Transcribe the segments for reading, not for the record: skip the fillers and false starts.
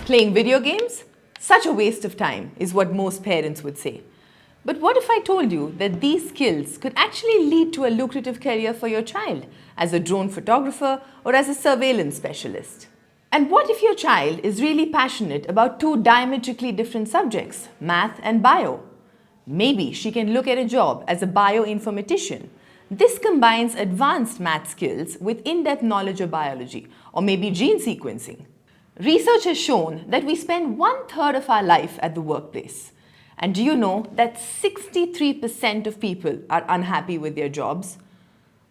Playing video games? Such a waste of time is what most parents would say. But what if I told you that these skills could actually lead to a lucrative career for your child as a drone photographer or as a surveillance specialist? And what if your child is really passionate about two diametrically different subjects, math and bio? Maybe she can look at a job as a bioinformatician. This combines advanced math skills with in-depth knowledge of biology or maybe gene sequencing. Research has shown that we spend 1/3 of our life at the workplace. And do you know that 63% of people are unhappy with their jobs?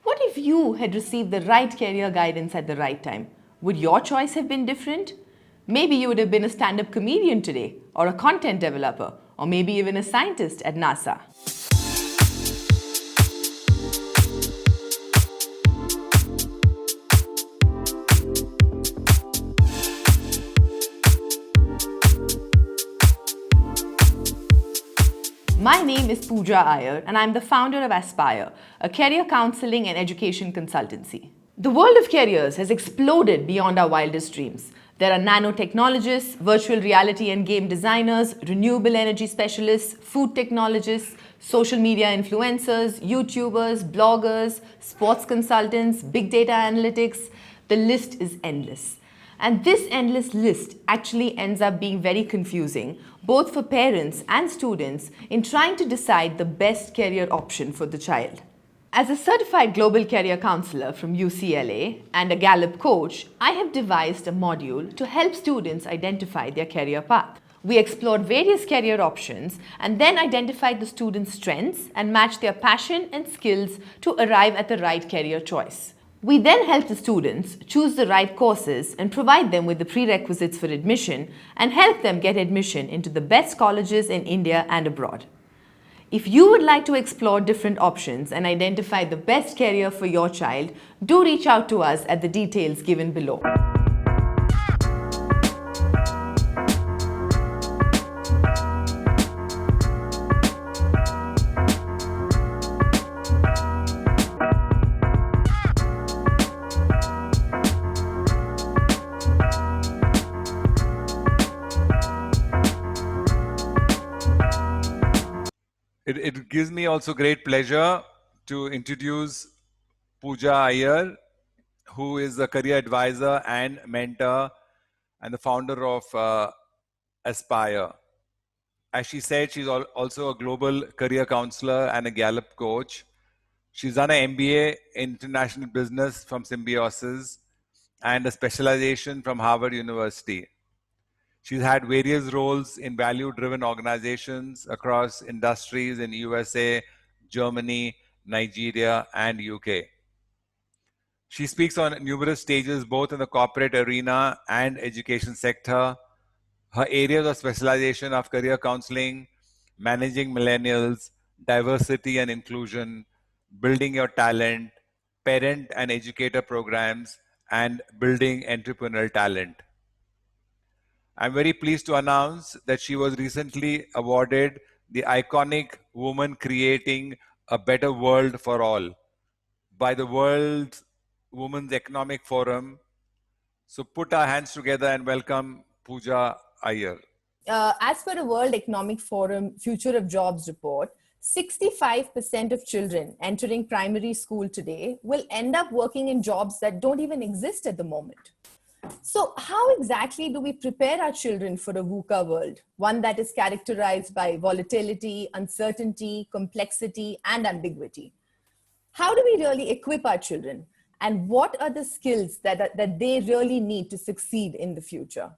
What if you had received the right career guidance at the right time? Would your choice have been different? Maybe you would have been a stand-up comedian today, or a content developer, or maybe even a scientist at NASA. My name is Pooja Iyer and I'm the founder of ASPIYER, a career counseling and education consultancy. The world of careers has exploded beyond our wildest dreams. There are nanotechnologists, virtual reality and game designers, renewable energy specialists, food technologists, social media influencers, YouTubers, bloggers, sports consultants, big data analytics. The list is endless. And this endless list actually ends up being very confusing, both for parents and students in trying to decide the best career option for the child. As a certified global career counselor from UCLA and a Gallup coach, I have devised a module to help students identify their career path. We explored various career options and then identified the students' strengths and matched their passion and skills to arrive at the right career choice. We then help the students choose the right courses and provide them with the prerequisites for admission and help them get admission into the best colleges in India and abroad. If you would like to explore different options and identify the best career for your child, do reach out to us at the details given below. It gives me also great pleasure to introduce Pooja Iyer, who is a career advisor and mentor and the founder of ASPIYER. As she said, she's also a global career counselor and a Gallup coach. She's done an MBA in international business from Symbiosis and a specialization from Harvard University. She's had various roles in value-driven organizations across industries in USA, Germany, Nigeria, and UK. She speaks on numerous stages, both in the corporate arena and education sector. Her areas of specialization are career counseling, managing millennials, diversity and inclusion, building your talent, parent and educator programs, and building entrepreneurial talent. I'm very pleased to announce that she was recently awarded the iconic Woman Creating a Better World for All by the World Women's Economic Forum. So put our hands together and welcome Pooja Iyer. As per the World Economic Forum Future of Jobs report, 65% of children entering primary school today will end up working in jobs that don't even exist at the moment. So how exactly do we prepare our children for a VUCA world, one that is characterized by volatility, uncertainty, complexity, and ambiguity? How do we really equip our children? And what are the skills that they really need to succeed in the future?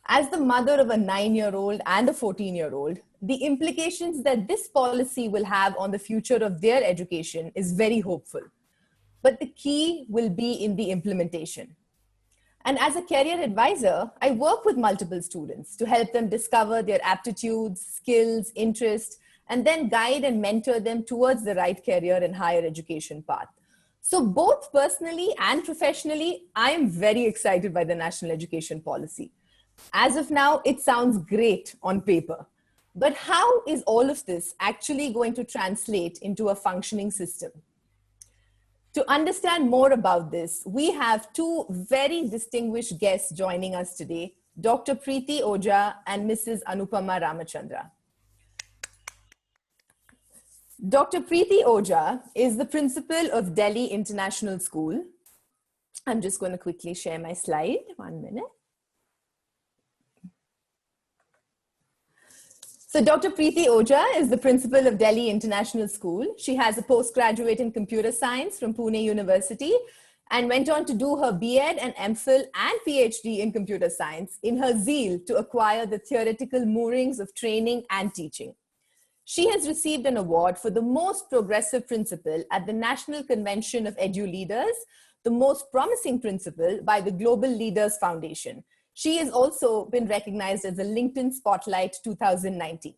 As the mother of a 9-year-old and a 14-year-old, the implications that this policy will have on the future of their education is very hopeful. But the key will be in the implementation. And as a career advisor, I work with multiple students to help them discover their aptitudes, skills, interests, and then guide and mentor them towards the right career and higher education path. So both personally and professionally, I am very excited by the National Education Policy. As of now, it sounds great on paper. But how is all of this actually going to translate into a functioning system? To understand more about this, we have two very distinguished guests joining us today, Dr. Priti Ojha and Mrs. Anupama Ramachandra. Dr. Priti Ojha is the principal of Delhi International School. I'm just going to quickly share my slide. 1 minute. So Dr. Priti Ojha is the principal of Delhi International School. She has a postgraduate in computer science from Pune University and went on to do her B.Ed and MPhil and PhD in computer science in her zeal to acquire the theoretical moorings of training and teaching. She has received an award for the most progressive principal at the National Convention of Edu Leaders, the most promising principal by the Global Leaders Foundation. She has also been recognized as a LinkedIn Spotlight 2019.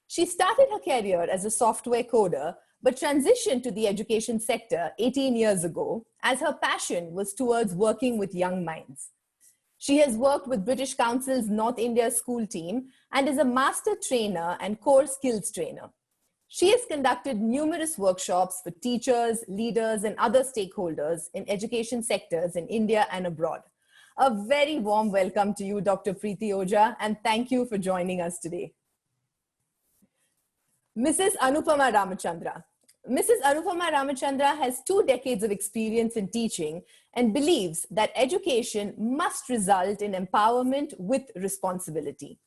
She started her career as a software coder, but transitioned to the education sector 18 years ago as her passion was towards working with young minds. She has worked with British Council's North India school team and is a master trainer and core skills trainer. She has conducted numerous workshops for teachers, leaders, and other stakeholders in education sectors in India and abroad. A very warm welcome to you, Dr. Priti Ojha, and thank you for joining us today. Mrs. Anupama Ramachandra. Mrs. Anupama Ramachandra has 2 decades of experience in teaching and believes that education must result in empowerment with responsibility.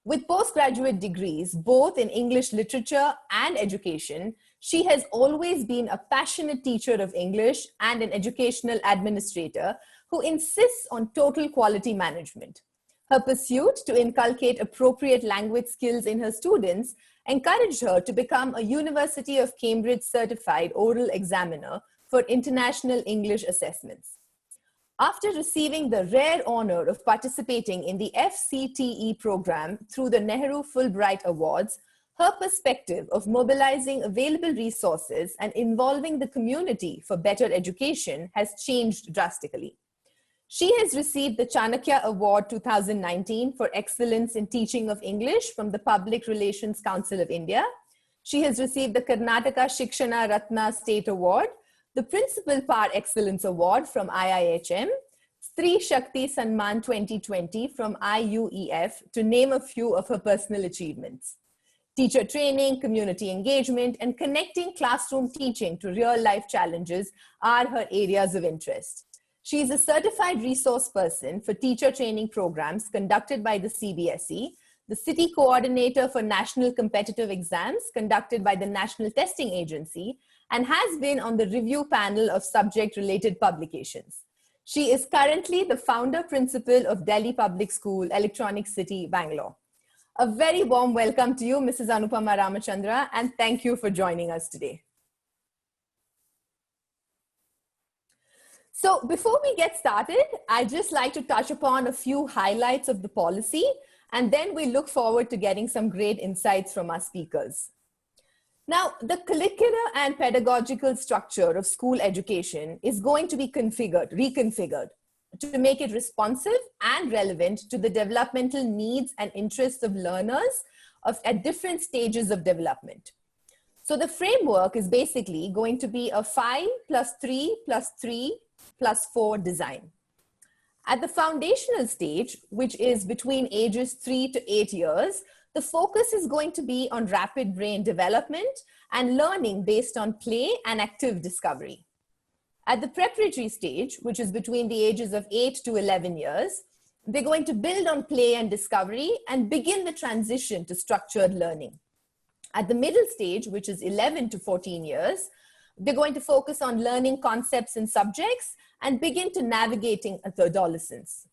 With postgraduate degrees, both in English literature and education, she has always been a passionate teacher of English and an educational administrator who insists on total quality management. Her pursuit to inculcate appropriate language skills in her students encouraged her to become a University of Cambridge certified oral examiner for international English assessments. After receiving the rare honor of participating in the FCTE program through the Nehru Fulbright Awards, her perspective of mobilizing available resources and involving the community for better education has changed drastically. She has received the Chanakya Award 2019 for excellence in teaching of English from the Public Relations Council of India. She has received the Karnataka Shikshana Ratna State Award, the Principal Par Excellence Award from IIHM, Stree Shakti Sanman 2020 from IUEF, to name a few of her personal achievements. Teacher training, community engagement, and connecting classroom teaching to real-life challenges are her areas of interest. She is a certified resource person for teacher training programs conducted by the CBSE, the City Coordinator for National Competitive Exams conducted by the National Testing Agency, and has been on the review panel of subject-related publications. She is currently the founder principal of Delhi Public School, Electronic City, Bangalore. A very warm welcome to you, Mrs. Anupama Ramachandra, and thank you for joining us today. So before we get started, I'd just like to touch upon a few highlights of the policy, and then we look forward to getting some great insights from our speakers. Now, the curricular and pedagogical structure of school education is going to be reconfigured to make it responsive and relevant to the developmental needs and interests of learners at different stages of development. So the framework is basically going to be a 5+3+3+4 design. At the foundational stage, which is between ages 3 to 8 years, the focus is going to be on rapid brain development and learning based on play and active discovery. At the preparatory stage, which is between the ages of 8 to 11 years, they're going to build on play and discovery and begin the transition to structured learning. At the middle stage, which is 11 to 14 years, they're going to focus on learning concepts and subjects and begin to navigating adolescence.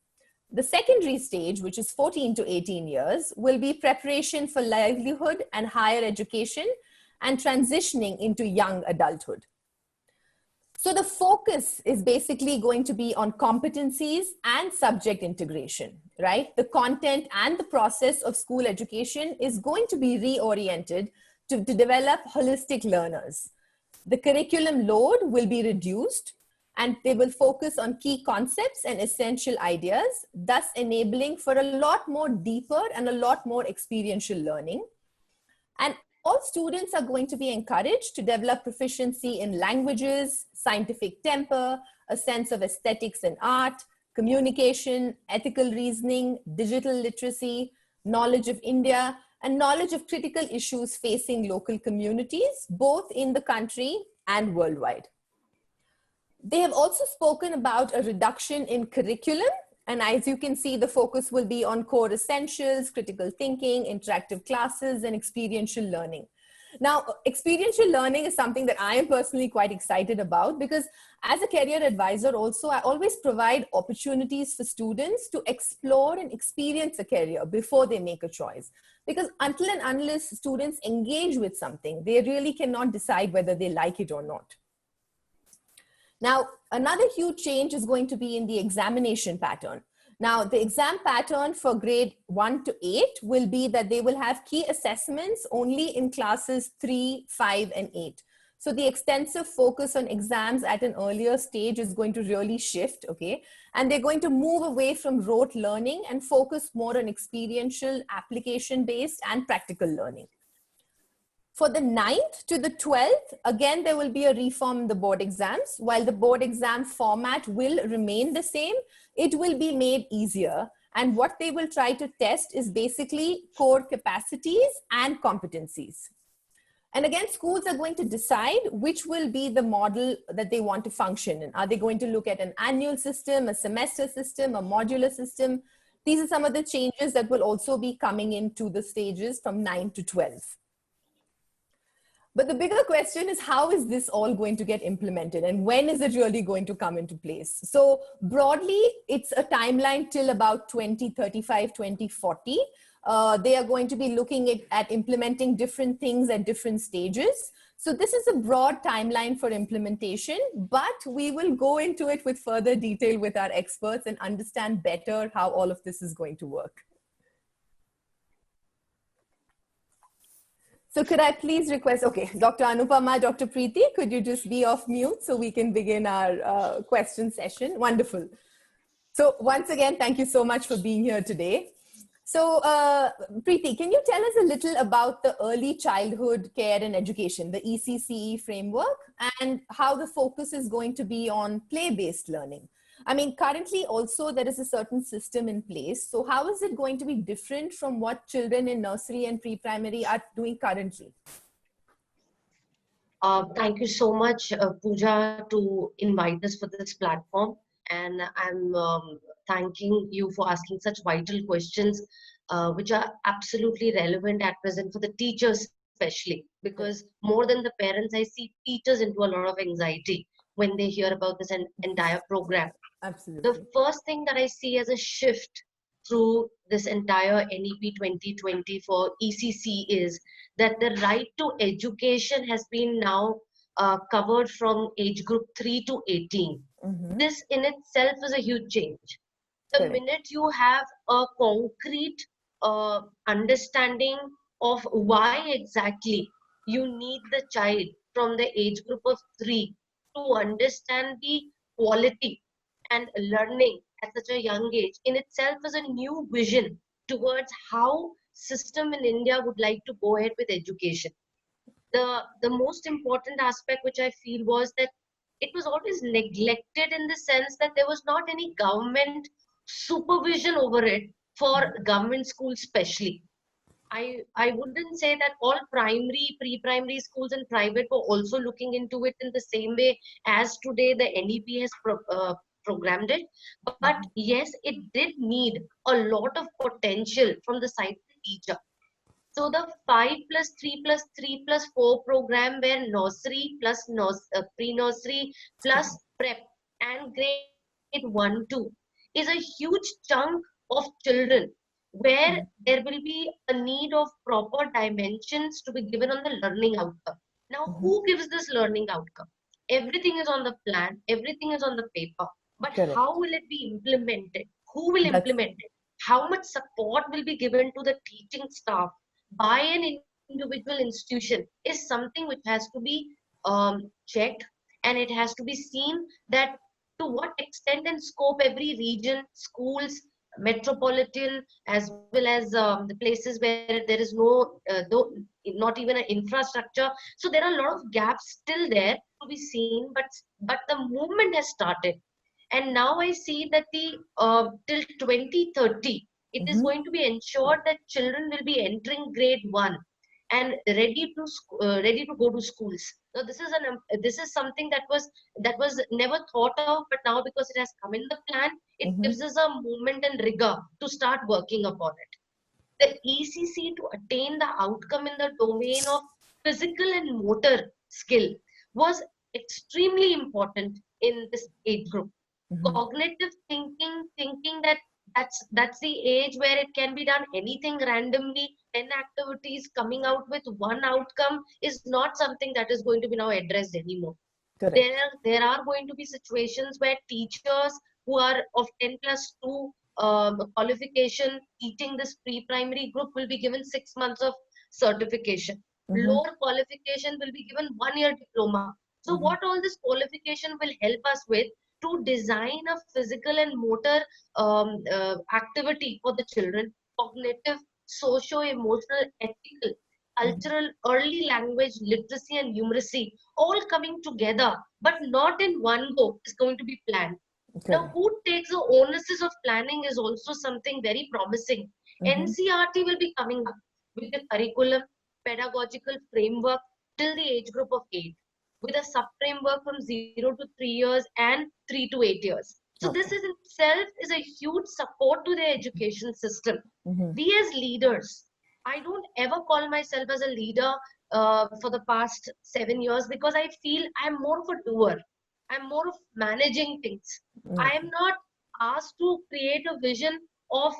The secondary stage, which is 14 to 18 years, will be preparation for livelihood and higher education and transitioning into young adulthood. So the focus is basically going to be on competencies and subject integration, right? The content and the process of school education is going to be reoriented to develop holistic learners. The curriculum load will be reduced, and they will focus on key concepts and essential ideas, thus enabling for a lot more deeper and a lot more experiential learning. And all students are going to be encouraged to develop proficiency in languages, scientific temper, a sense of aesthetics and art, communication, ethical reasoning, digital literacy, knowledge of India, and knowledge of critical issues facing local communities, both in the country and worldwide. They have also spoken about a reduction in curriculum. And as you can see, the focus will be on core essentials, critical thinking, interactive classes, and experiential learning. Now, experiential learning is something that I am personally quite excited about, because as a career advisor also, I always provide opportunities for students to explore and experience a career before they make a choice. Because until and unless students engage with something, they really cannot decide whether they like it or not. Now, another huge change is going to be in the examination pattern. Now, the exam pattern for grade 1 to 8 will be that they will have key assessments only in classes 3, 5, and 8. So the extensive focus on exams at an earlier stage is going to really shift, okay? And they're going to move away from rote learning and focus more on experiential, application-based, and practical learning. For the 9th to the 12th, again, there will be a reform in the board exams. While the board exam format will remain the same, it will be made easier. And what they will try to test is basically core capacities and competencies. And again, schools are going to decide which will be the model that they want to function in. Are they going to look at an annual system, a semester system, a modular system? These are some of the changes that will also be coming into the stages from 9 to 12. But the bigger question is, how is this all going to get implemented, and when is it really going to come into place? So broadly, it's a timeline till about 2035, 2040. They are going to be looking at implementing different things at different stages. So this is a broad timeline for implementation, but we will go into it with further detail with our experts and understand better how all of this is going to work. So could I please request, okay, Dr. Anupama, Dr. Priti, could you just be off mute so we can begin our question session? Wonderful. So once again, thank you so much for being here today. So Priti, can you tell us a little about the early childhood care and education, the ECCE framework, and how the focus is going to be on play-based learning? I mean, currently also there is a certain system in place. So how is it going to be different from what children in nursery and pre-primary are doing currently? Thank you so much, Pooja, to invite us for this platform. And I'm thanking you for asking such vital questions, which are absolutely relevant at present for the teachers, especially because more than the parents, I see teachers into a lot of anxiety when they hear about this entire program. Absolutely. The first thing that I see as a shift through this entire NEP 2020 for ECC is that the right to education has been now covered from age group 3 to 18. Mm-hmm. This in itself is a huge change. The Correct. minute you have a concrete understanding of why exactly you need the child from the age group of 3 to understand the quality and learning at such a young age in itself is a new vision towards how system in India would like to go ahead with education. The most important aspect which I feel was that it was always neglected in the sense that there was not any government supervision over it for government schools especially. I wouldn't say that all primary, pre-primary schools and private were also looking into it in the same way as today the NEP has programmed it. But yes, it did need a lot of potential from the side of the teacher. So the 5+3+3+4 program where nursery plus pre-nursery plus prep and grade 1, 2 is a huge chunk of children where there will be a need of proper dimensions to be given on the learning outcome. Now, who gives this learning outcome? Everything is on the plan, everything is on the paper, but Correct. how will it be implemented? Who will implement it? How much support will be given to the teaching staff by an individual institution is something which has to be checked, and it has to be seen that to what extent and scope every region, schools, metropolitan, as well as the places where there is no, not even an infrastructure. So there are a lot of gaps still there to be seen, but the movement has started. And now I see that the till 2030, it is going to be ensured that children will be entering grade 1 and ready to go to schools. Now this is something that was never thought of, but now because it has come in the plan, it gives us a movement and rigor to start working upon it. The ECC to attain the outcome in the domain of physical and motor skill was extremely important in this age group. Cognitive thinking that that's the age where it can be done anything randomly, 10 activities coming out with one outcome is not something that is going to be now addressed anymore. Correct. There are going to be situations where teachers who are of 10 plus 2 qualification teaching this pre-primary group will be given 6 months of certification. Lower qualification will be given 1 year diploma. So what all this qualification will help us with to design a physical and motor activity for the children, cognitive, socio-emotional, ethical, cultural, early language literacy and numeracy, all coming together, but not in one go, is going to be planned. Now, who takes the onus of planning is also something very promising. NCRT will be coming up with a curriculum, pedagogical framework till the age group of 8, with a sub-framework from 0 to 3 years and 3 to 8 years. So this is itself is a huge support to the education system. We as leaders, I don't ever call myself as a leader for the past 7 years because I feel I'm more of a doer. I'm more of managing things. I am not asked to create a vision of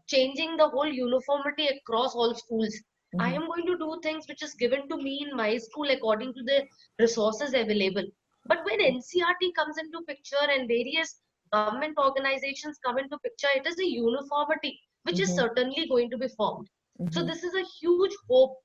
changing the whole uniformity across all schools. I am going to do things which is given to me in my school according to the resources available. But when NCRT comes into picture and various government organizations come into picture, it is a uniformity which is certainly going to be formed. So this is a huge hope,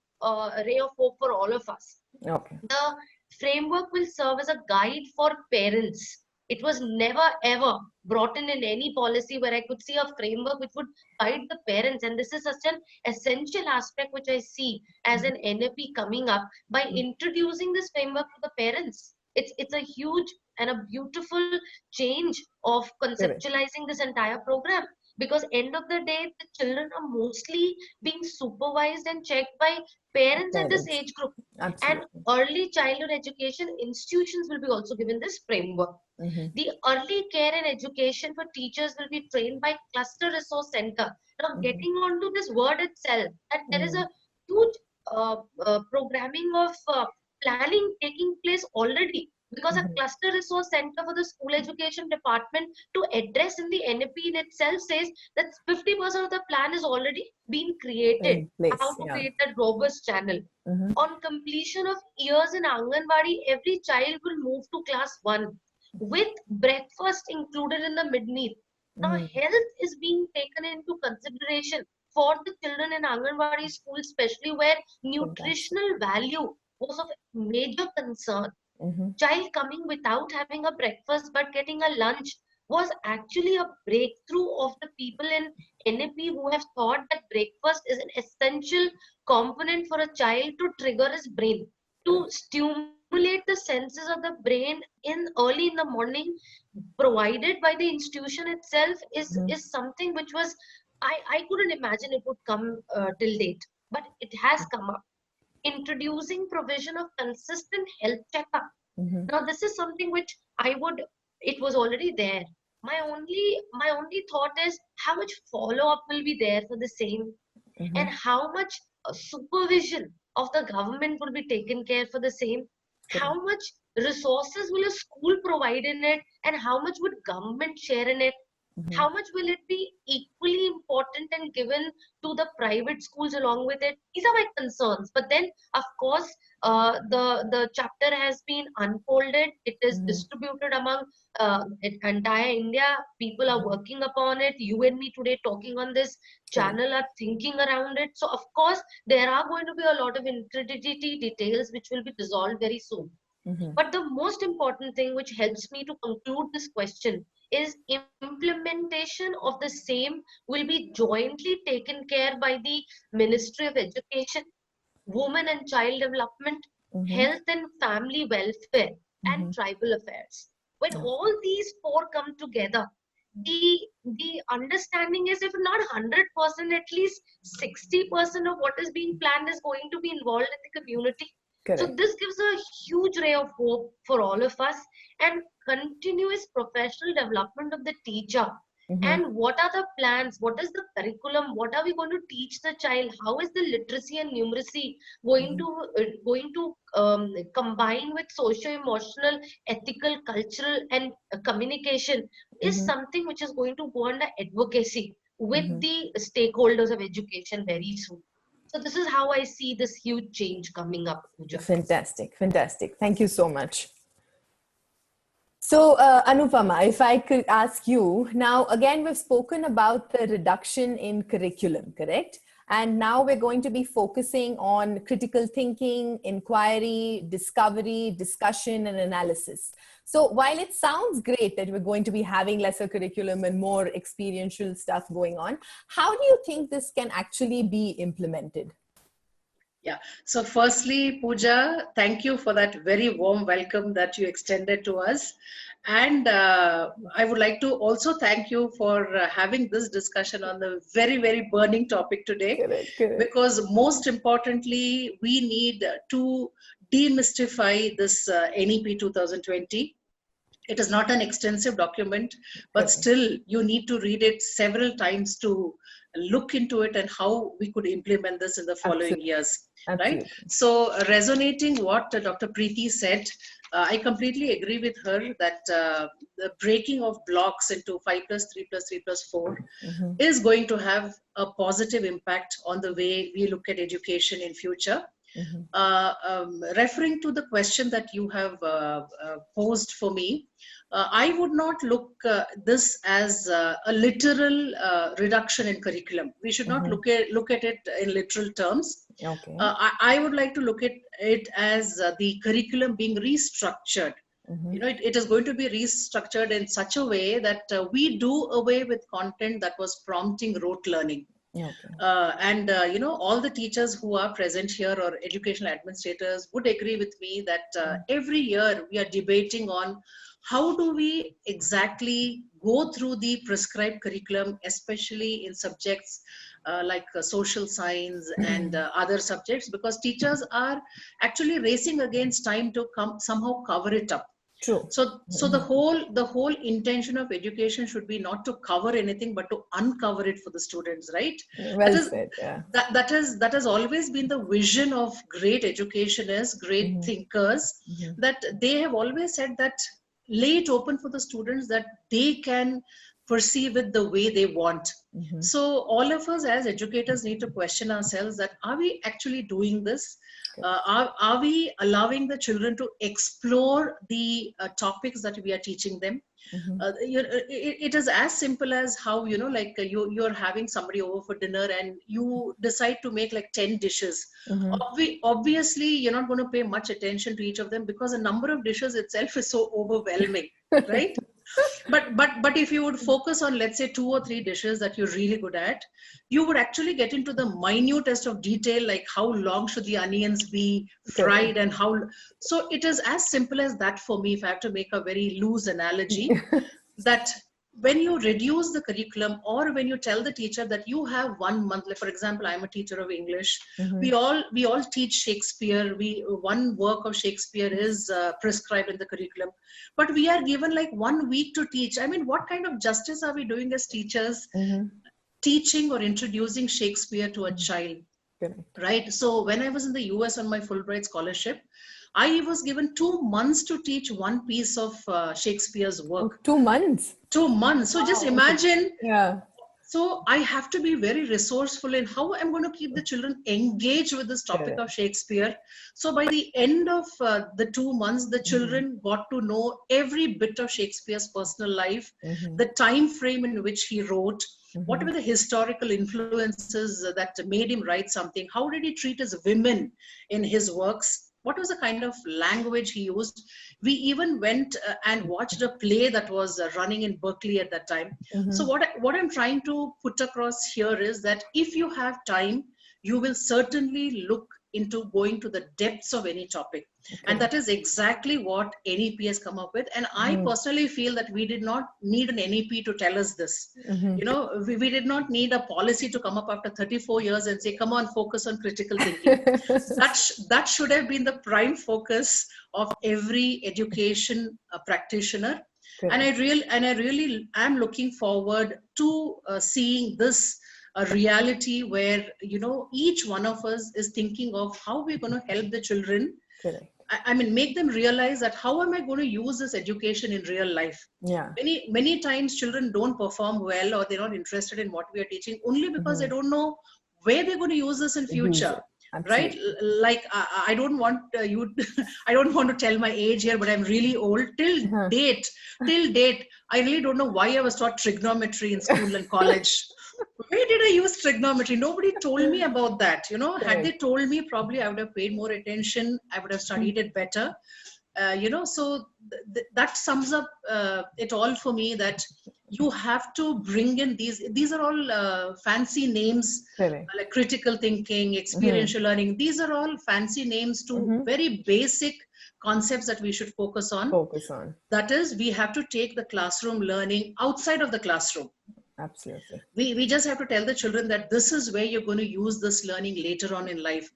ray of hope for all of us. The framework will serve as a guide for parents. It was never ever brought in any policy where I could see a framework which would guide the parents. And this is such an essential aspect which I see as an NAP coming up by introducing this framework to the parents. It's a huge and a beautiful change of conceptualizing this entire program. Because end of the day, the children are mostly being supervised and checked by parents at this age group. And early childhood education institutions will be also given this framework. The early care and education for teachers will be trained by cluster resource center. Now getting onto this word itself, that there is a huge programming of planning taking place already. Because a cluster resource center for the school education department to address in the NAP in itself says that 50% of the plan is already been created. How to create that robust channel. On completion of years in Anganwadi, every child will move to class 1 with breakfast included in the midmeal. Now, health is being taken into consideration for the children in Anganwadi school, especially where nutritional value was of major concern. Child coming without having a breakfast but getting a lunch was actually a breakthrough of the people in NAP who have thought that breakfast is an essential component for a child to trigger his brain, to stimulate the senses of the brain in early in the morning, provided by the institution itself is something which was, I couldn't imagine it would come till date, but it has come up. Introducing provision of consistent health checkup. Now this is something which it was already there. My only thought is how much follow-up will be there for the same, and how much supervision of the government will be taken care for the same. How much resources will a school provide in it, and how much would government share in it? How much will it be equally important and given to the private schools along with it? These are my concerns. But then, of course, the chapter has been unfolded. It is distributed among entire India. People are working upon it. You and me today talking on this channel are thinking around it. So, of course, there are going to be a lot of nitty-gritty details which will be resolved very soon. But the most important thing which helps me to conclude this question is implementation of the same will be jointly taken care by the Ministry of Education, Women and Child Development, Health and Family Welfare, and Tribal Affairs. When all these four come together, the understanding is, if not 100%, at least 60% of what is being planned is going to be involved in the community. So Correct. this gives a huge ray of hope for all of us, and continuous professional development of the teacher. And what are the plans? What is the curriculum? What are we going to teach the child? How is the literacy and numeracy going to combine with socio-emotional, ethical, cultural, and communication? Is something which is going to go under advocacy with the stakeholders of education very soon. So this is how I see this huge change coming up, Pooja. Fantastic, fantastic. Thank you so much. So, Anupama, if I could ask you, now again, we've spoken about the reduction in curriculum, correct? And now we're going to be focusing on critical thinking, inquiry, discovery, discussion, and analysis. So while it sounds great that we're going to be having lesser curriculum and more experiential stuff going on, how do you think this can actually be implemented? Yeah. So firstly, Pooja, thank you for that very warm welcome that you extended to us. And I would like to also thank you for having this discussion on the very, very burning topic today. Correct. Because most importantly, we need to demystify this NEP 2020. It is not an extensive document, but still you need to read it several times to look into it and how we could implement this in the following years. Absolutely. Right? So resonating what Dr. Priti said, I completely agree with her that the breaking of blocks into 5+3+3+4 is going to have a positive impact on the way we look at education in future. Referring to the question that you have posed for me, I would not look this as a literal reduction in curriculum. We should not look at it in literal terms. Okay. I would like to look at it as the curriculum being restructured. You know, it is going to be restructured in such a way that we do away with content that was prompting rote learning. And you know, all the teachers who are present here or educational administrators would agree with me that every year we are debating on how do we exactly go through the prescribed curriculum, especially in subjects like social science and other subjects, because teachers are actually racing against time to somehow cover it up. True. So the whole intention of education should be not to cover anything, but to uncover it for the students, right? Well said, yeah. That has always been the vision of great educationists, great thinkers, that they have always said that lay it open for the students that they can perceive it the way they want. So all of us as educators need to question ourselves that are we actually doing this? Are we allowing the children to explore the topics that we are teaching them? It is as simple as how, you know, like you're having somebody over for dinner and you decide to make like 10 dishes. Obviously, you're not going to pay much attention to each of them because the number of dishes itself is so overwhelming, right? But if you would focus on, let's say, 2 or 3 dishes that you're really good at, you would actually get into the minutest of detail, like how long should the onions be fried and how. So it is as simple as that for me, if I have to make a very loose analogy, that when you reduce the curriculum or when you tell the teacher that you have 1 month, like for example, I'm a teacher of English, we all teach Shakespeare, one work of Shakespeare is prescribed in the curriculum, but we are given like 1 week to teach. I mean, what kind of justice are we doing as teachers, teaching or introducing Shakespeare to a child? Right? So when I was in the US on my Fulbright scholarship, I was given 2 months to teach one piece of Shakespeare's work. 2 months? 2 months. So just imagine. Yeah. So I have to be very resourceful in how I'm going to keep the children engaged with this topic of Shakespeare. So by the end of the 2 months, the children got to know every bit of Shakespeare's personal life, the time frame in which he wrote, what were the historical influences that made him write something, how did he treat his women in his works, what was the kind of language he used. We even went and watched a play that was running in Berkeley at that time. So what I'm trying to put across here is that if you have time, you will certainly look into going to the depths of any topic. And that is exactly what NEP has come up with. And I personally feel that we did not need an NEP to tell us this. You know, we did not need a policy to come up after 34 years and say, come on, focus on critical thinking. That should have been the prime focus of every education practitioner. And I really am looking forward to seeing this a reality where, you know, each one of us is thinking of how we're going to help the children. I mean, make them realize that how am I going to use this education in real life? Many times children don't perform well, or they're not interested in what we are teaching only because they don't know where they're going to use this in future. Right? Like I don't want you, I don't want to tell my age here, but I'm really old. Till date, I really don't know why I was taught trigonometry in school and college. Where did I use trigonometry? Nobody told me about that. You know, had they told me, probably I would have paid more attention. I would have studied it better. You know, so that sums up it all for me, that you have to bring in these are all fancy names, like critical thinking, experiential learning. These are all fancy names to very basic concepts that we should focus on. That is, we have to take the classroom learning outside of the classroom. Absolutely. We just have to tell the children that this is where you're going to use this learning later on in life.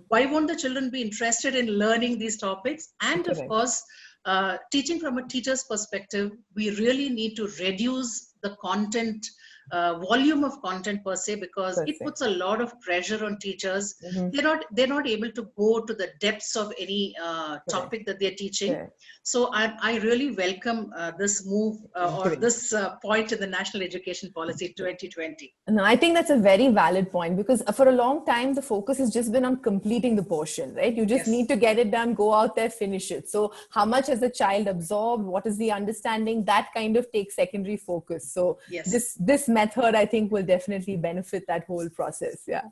Why won't the children be interested in learning these topics? And of course, teaching from a teacher's perspective, we really need to reduce the content, volume of content per se, because it puts a lot of pressure on teachers. They're not able to go to the depths of any topic that they're teaching. So I really welcome this move or this point in the National Education Policy 2020. No, I think that's a very valid point, because for a long time, the focus has just been on completing the portion, right? You just need to get it done, go out there, finish it. So how much has the child absorbed? What is the understanding? That kind of takes secondary focus. So this method, I think, will definitely benefit that whole process. Yeah.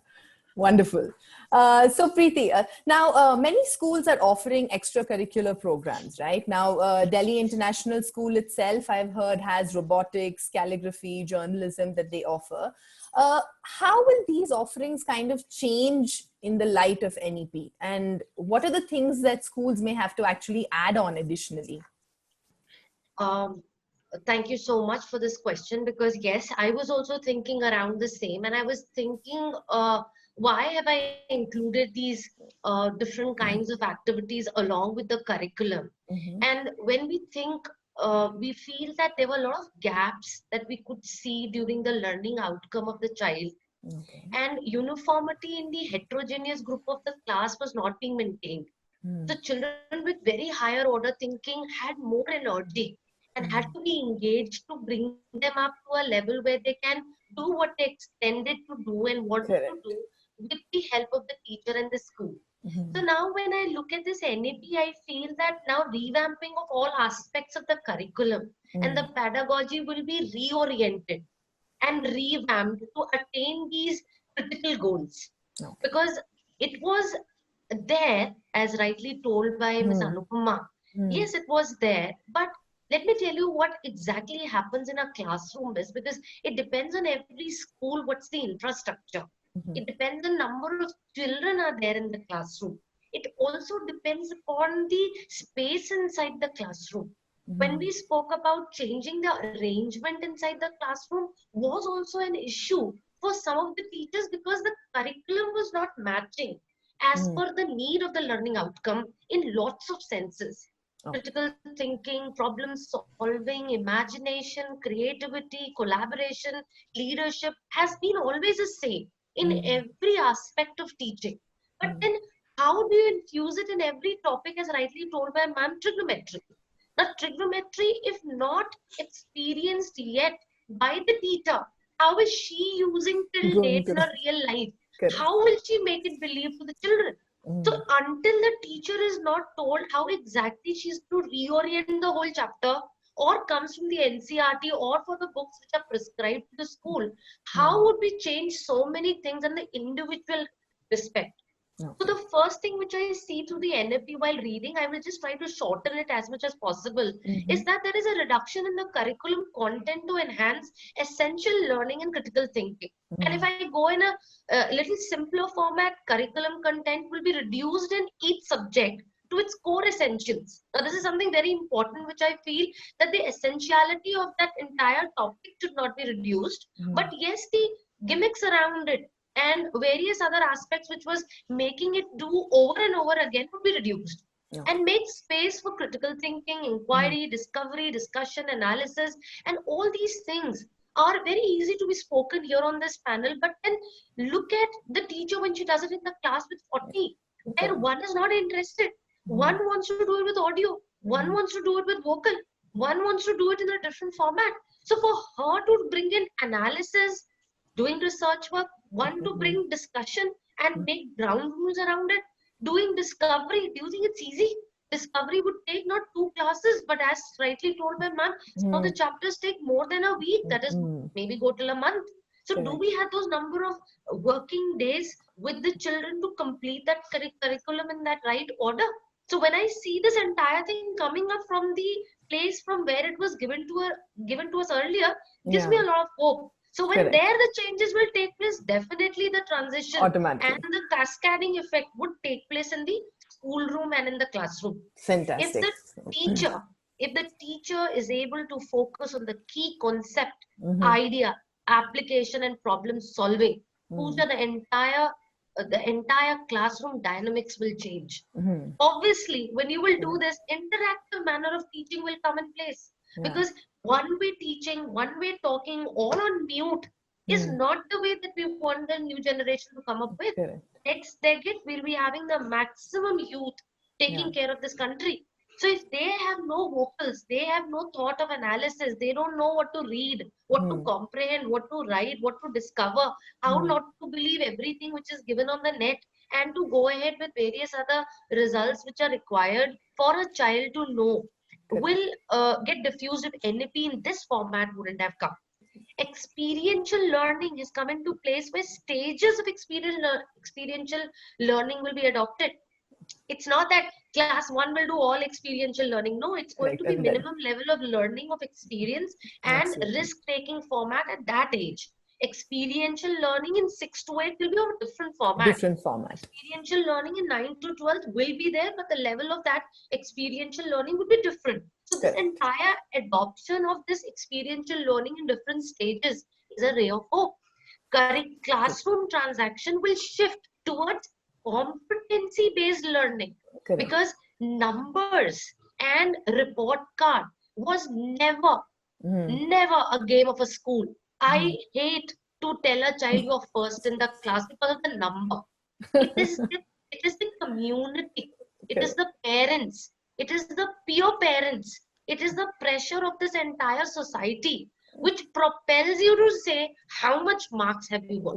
Wonderful. So Priti, now many schools are offering extracurricular programs, right? Now Delhi International School itself, I've heard, has robotics, calligraphy, journalism that they offer. How will these offerings kind of change in the light of NEP? And what are the things that schools may have to actually add on additionally? Thank you so much for this question, because yes, I was also thinking around the same, and I was thinking, why have I included these different kinds of activities along with the curriculum? And when we think, we feel that there were a lot of gaps that we could see during the learning outcome of the child. And uniformity in the heterogeneous group of the class was not being maintained. The children with very higher order thinking had more energy and had to be engaged to bring them up to a level where they can do what they extended to do and wanted to do with the help of the teacher and the school. So now when I look at this NEP, I feel that now revamping of all aspects of the curriculum and the pedagogy will be reoriented and revamped to attain these critical goals. Because it was there, as rightly told by Ms. Anupama. Yes, it was there, but let me tell you what exactly happens in a classroom is, because it depends on every school, what's the infrastructure. It depends on the number of children are there in the classroom. It also depends upon the space inside the classroom. When we spoke about changing the arrangement inside the classroom was also an issue for some of the teachers, because the curriculum was not matching as per the need of the learning outcome in lots of senses. Critical thinking, problem solving, imagination, creativity, collaboration, leadership has been always the same in every aspect of teaching. But then how do you infuse it in every topic, as rightly told by ma'am? Trigonometry. Now trigonometry, if not experienced yet by the teacher, how is she using till date in her real life? How will she make it believe to the children? So until the teacher is not told how exactly she's to reorient the whole chapter, or comes from the NCRT or for the books which are prescribed to the school, how would we change so many things in the individual respect? So the first thing which I see through the NFP while reading, I will just try to shorten it as much as possible, is that there is a reduction in the curriculum content to enhance essential learning and critical thinking. And if I go in a little simpler format, curriculum content will be reduced in each subject to its core essentials. Now, this is something very important, which I feel that the essentiality of that entire topic should not be reduced. But yes, the gimmicks around it and various other aspects which was making it do over and over again would be reduced. And make space for critical thinking, inquiry, discovery, discussion, analysis, and all these things are very easy to be spoken here on this panel. But then look at the teacher when she does it in the class with 40, where one is not interested. One wants to do it with audio, one wants to do it with vocal, one wants to do it in a different format. So for her to bring in analysis, doing research work, one to bring discussion and make ground rules around it, doing discovery, do you think it's easy? Discovery would take not 2 classes, but as rightly told by ma'am, some of the chapters take more than a week, that is maybe go till a month. So do we have those number of working days with the children to complete that curriculum in that right order? So when I see this entire thing coming up from the place from where it was given to us earlier, gives me a lot of hope. So when there the changes will take place, definitely the transition and the cascading effect would take place in the schoolroom and in the classroom. Fantastic. If the teacher is able to focus on the key concept, idea, application, and problem solving, Pooja, the entire classroom dynamics will change. Obviously, when you will do this, interactive manner of teaching will come in place. Because one-way teaching, one-way talking, all on mute is not the way that we want the new generation to come up with. Next decade, we'll be having the maximum youth taking care of this country. So if they have no vocals, they have no thought of analysis, they don't know what to read, what to comprehend, what to write, what to discover, how not to believe everything which is given on the net, and to go ahead with various other results which are required for a child to know, will get diffused if NP in this format wouldn't have come. Experiential learning has come into place where stages of experiential learning will be adopted. It's not that class 1 will do all experiential learning. No, it's going to be minimum level of learning of experience and risk-taking format at that age. Experiential learning in 6 to 8 will be of a different format. Experiential learning in 9 to 12 will be there, but the level of that experiential learning would be different. So this entire adoption of this experiential learning in different stages is a ray of hope. Classroom transaction will shift towards competency-based learning, because numbers and report card was never a game of a school. I hate to tell a child you're first in the class because of the number. It is the community, it is the parents, it is the peer parents, it is the pressure of this entire society which propels you to say how much marks have you got.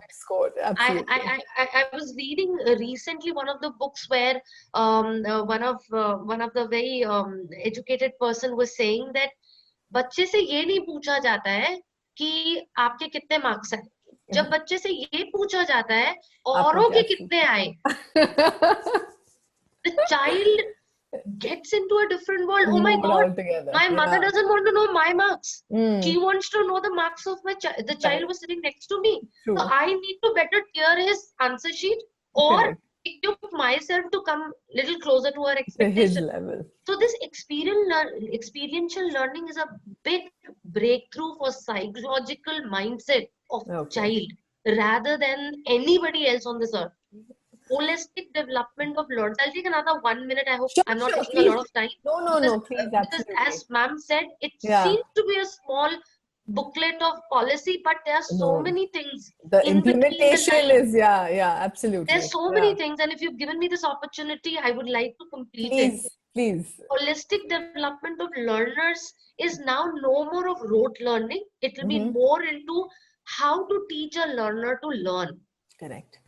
I was reading recently one of the books where one of the very educated person was saying that बच्चे से ये नहीं पूछा जाता है कि आपके कितने मार्क्स आए, जब बच्चे से ये पूछा जाता है औरों के कितने आए. The child gets into a different world. Oh my God, my mother doesn't want to know my marks. She wants to know the marks of the child was sitting next to me. So I need to better tear his answer sheet or equip myself to come little closer to her expectation. So this experiential learning is a big breakthrough for psychological mindset of child rather than anybody else on this earth. Holistic development of learners. I'll take another 1 minute. I hope I'm not taking a lot of time. No, please. Because as ma'am said, it seems to be a small booklet of policy, but there are so many things. The implementation is, absolutely. There's so many things, and if you've given me this opportunity, I would like to complete it. Please. Holistic development of learners is now no more of rote learning. It will be more into how to teach a learner to learn. Correct.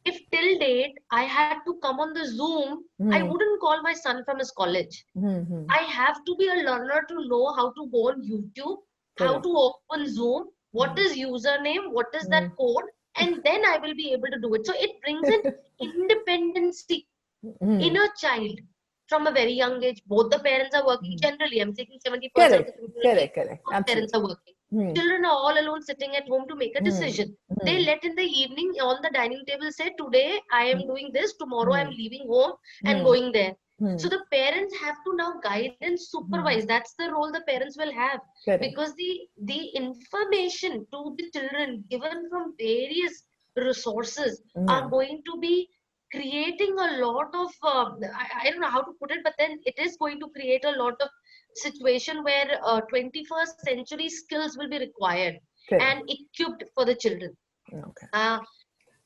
If till date I had to come on the Zoom, I wouldn't call my son from his college. I have to be a learner to know how to go on YouTube, how to open Zoom, what is username, what is that code, and then I will be able to do it. So it brings in independency in a child from a very young age. Both the parents are working. Generally, I'm taking 70% of Correct, the community. correct. Both parents are working. Children are all alone sitting at home to make a decision. They let in the evening on the dining table say, today I am doing this, tomorrow I am leaving home and going there. So the parents have to now guide and supervise. That's the role the parents will have. Correct. Because the information to the children given from various resources are going to be creating a lot of I don't know how to put it, but then it is going to create a lot of situation where 21st century skills will be required and equipped for the children.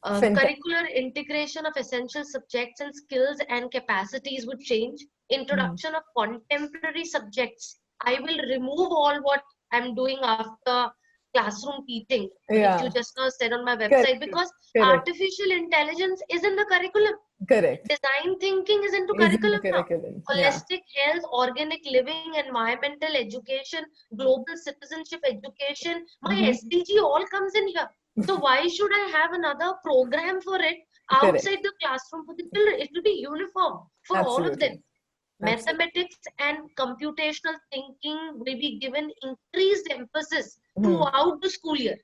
Curricular integration of essential subjects and skills and capacities would change. Introduction of contemporary subjects. I will remove all what I'm doing after classroom teaching, which you just now said on my website, because artificial intelligence is in the curriculum. Design thinking is into curriculum now. Holistic health, organic living, environmental education, global citizenship education, my SDG all comes in here. So why should I have another program for it outside the classroom for the children? It will be uniform for all of them. Mathematics and computational thinking will be given increased emphasis throughout the school year.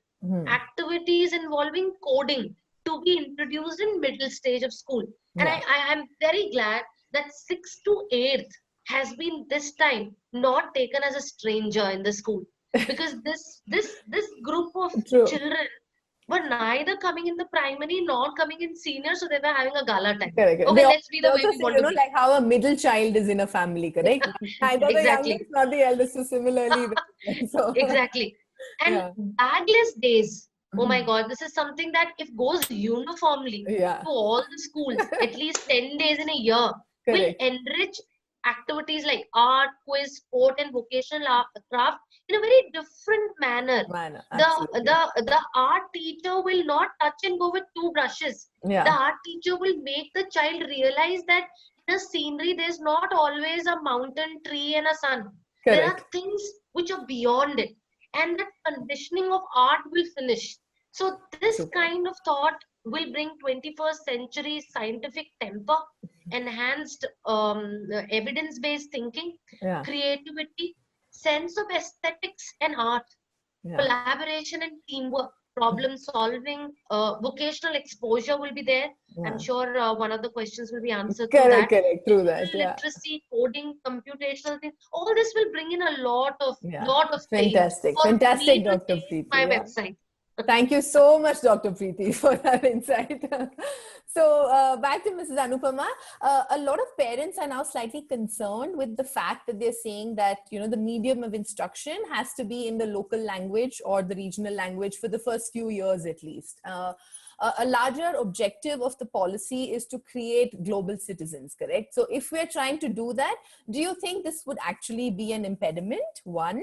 Activities involving coding to be introduced in middle stage of school. And I am very glad that 6th to 8th has been this time not taken as a stranger in the school, because this group of children were neither coming in the primary nor coming in senior, so they were having a gala time. Okay, let's be the way we want to be. Like how a middle child is in a family, correct? Neither the youngest nor the eldest, so similarly. Exactly. And bagless days. Oh my God, this is something that if goes uniformly to all the schools, at least 10 days in a year, will enrich activities like art, quiz, sport, and vocational craft in a very different manner. The art teacher will not touch and go with 2 brushes. The art teacher will make the child realize that in a scenery, there's not always a mountain, tree, and a sun. There are things which are beyond it. And that conditioning of art will finish. So this kind of thought will bring 21st century scientific temper, enhanced evidence-based thinking, creativity, sense of aesthetics and art, collaboration and teamwork, problem solving, vocational exposure will be there. I'm sure one of the questions will be answered through that. Literacy, coding, computational things. All this will bring in a lot of fantastic, Dr. Priti. My website. Thank you so much, Dr. Priti, for that insight. So back to Mrs. Anupama, a lot of parents are now slightly concerned with the fact that they're saying that, you know, the medium of instruction has to be in the local language or the regional language for the first few years at least. A larger objective of the policy is to create global citizens, correct? So if we're trying to do that, do you think this would actually be an impediment? 1.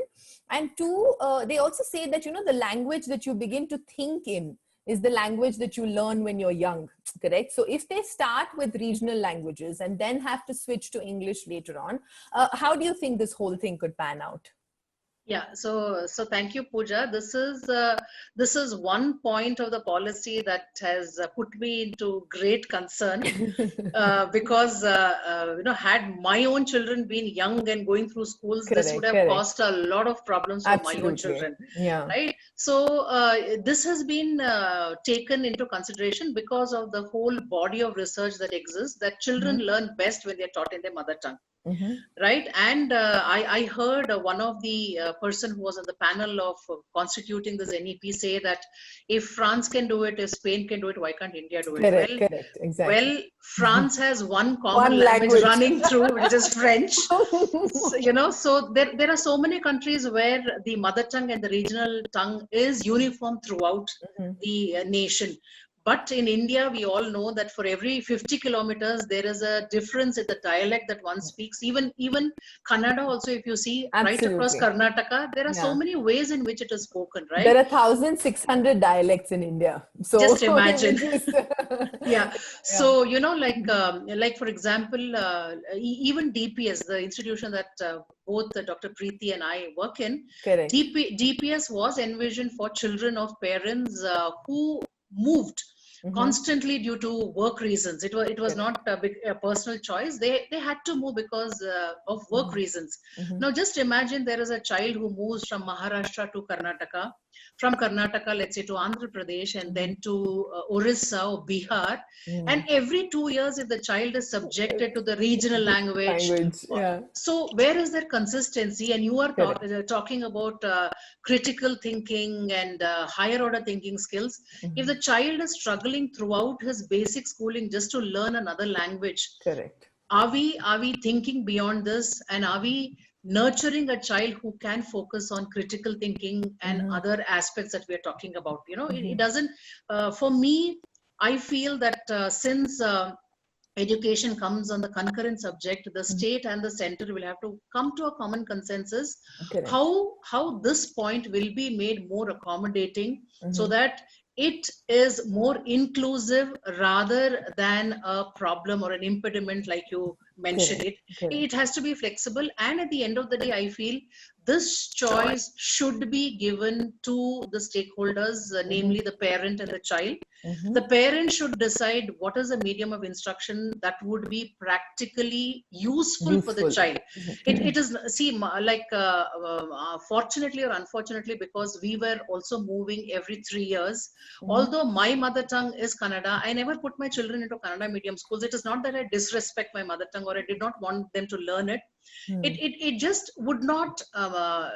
And 2, they also say that, you know, the language that you begin to think in is the language that you learn when you're young, correct? So if they start with regional languages and then have to switch to English later on, how do you think this whole thing could pan out? Yeah, so thank you, Pooja. This is one point of the policy that has put me into great concern because you know, had my own children been young and going through schools, this would have caused a lot of problems for my own children. Right. So this has been taken into consideration because of the whole body of research that exists, that children learn best when they're taught in their mother tongue. Right. And I heard one of the person who was on the panel of constituting this NEP say that if France can do it, if Spain can do it, why can't India do it? Well, France has one common language running through, which is French. So, you know, so there are so many countries where the mother tongue and the regional tongue is uniform throughout the nation. But in India, we all know that for every 50 kilometers, there is a difference in the dialect that one speaks. Even Kannada also, if you see, right across Karnataka, there are so many ways in which it is spoken, right? There are 1,600 dialects in India. So just imagine. So, you know, like for example, even DPS, the institution that both Dr. Priti and I work in, DPS was envisioned for children of parents who moved constantly due to work reasons. It was not a personal choice. They had to move because of work reasons. Now just imagine there is a child who moves from Maharashtra to Karnataka, from Karnataka, let's say, to Andhra Pradesh, and then to Orissa or Bihar. And every 2 years, if the child is subjected to the regional language, so where is their consistency? And you are talking about critical thinking and higher order thinking skills. If the child is struggling throughout his basic schooling just to learn another language, are we thinking beyond this, and are we nurturing a child who can focus on critical thinking and other aspects that we are talking about? You know, it doesn't, for me, I feel that since education comes on the concurrent subject, the state and the center will have to come to a common consensus how this point will be made more accommodating, so that it is more inclusive rather than a problem or an impediment, like you mentioned. It has to be flexible, and at the end of the day, I feel this choice should be given to the stakeholders, namely the parent and the child. The parent should decide what is the medium of instruction that would be practically useful for the child. It is, see, like fortunately or unfortunately, because we were also moving every 3 years, although my mother tongue is Kannada, I never put my children into Kannada medium schools. It is not that I disrespect my mother tongue or I did not want them to learn it. It just would not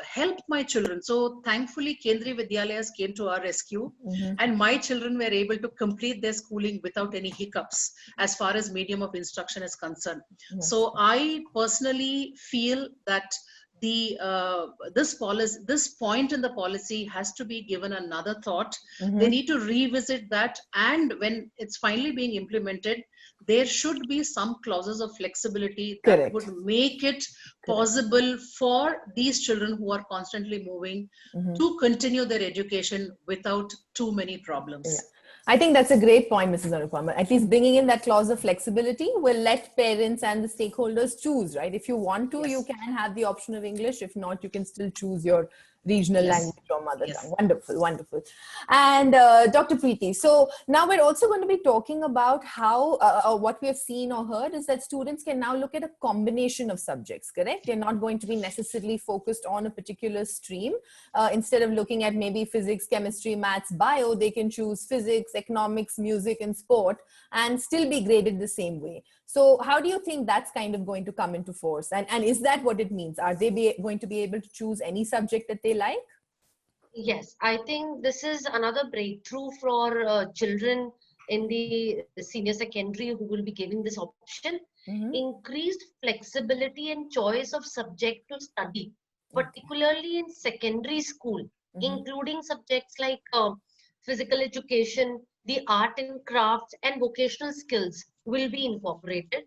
help my children. So thankfully, Kendriya Vidyalayas came to our rescue, and my children were able to complete their schooling without any hiccups as far as medium of instruction is concerned. So I personally feel that this point in the policy has to be given another thought. They need to revisit that, and when it's finally being implemented, there should be some clauses of flexibility that would make it possible for these children who are constantly moving to continue their education without too many problems. I think that's a great point, Mrs. Anupama. At least bringing in that clause of flexibility will let parents and the stakeholders choose, right? If you want to, you can have the option of English. If not, you can still choose your regional language or mother tongue. Wonderful, wonderful. And Dr. Priti, so now we're also going to be talking about how, what we have seen or heard is that students can now look at a combination of subjects, correct? They're not going to be necessarily focused on a particular stream. Instead of looking at maybe physics, chemistry, maths, bio, they can choose physics, economics, music, and sport, and still be graded the same way. So how do you think that's kind of going to come into force? And is that what it means? Are they going to be able to choose any subject that they like? Yes, I think this is another breakthrough for children in the senior secondary who will be given this option. Increased flexibility and choice of subject to study, particularly in secondary school, including subjects like physical education, the art and crafts, and vocational skills will be incorporated.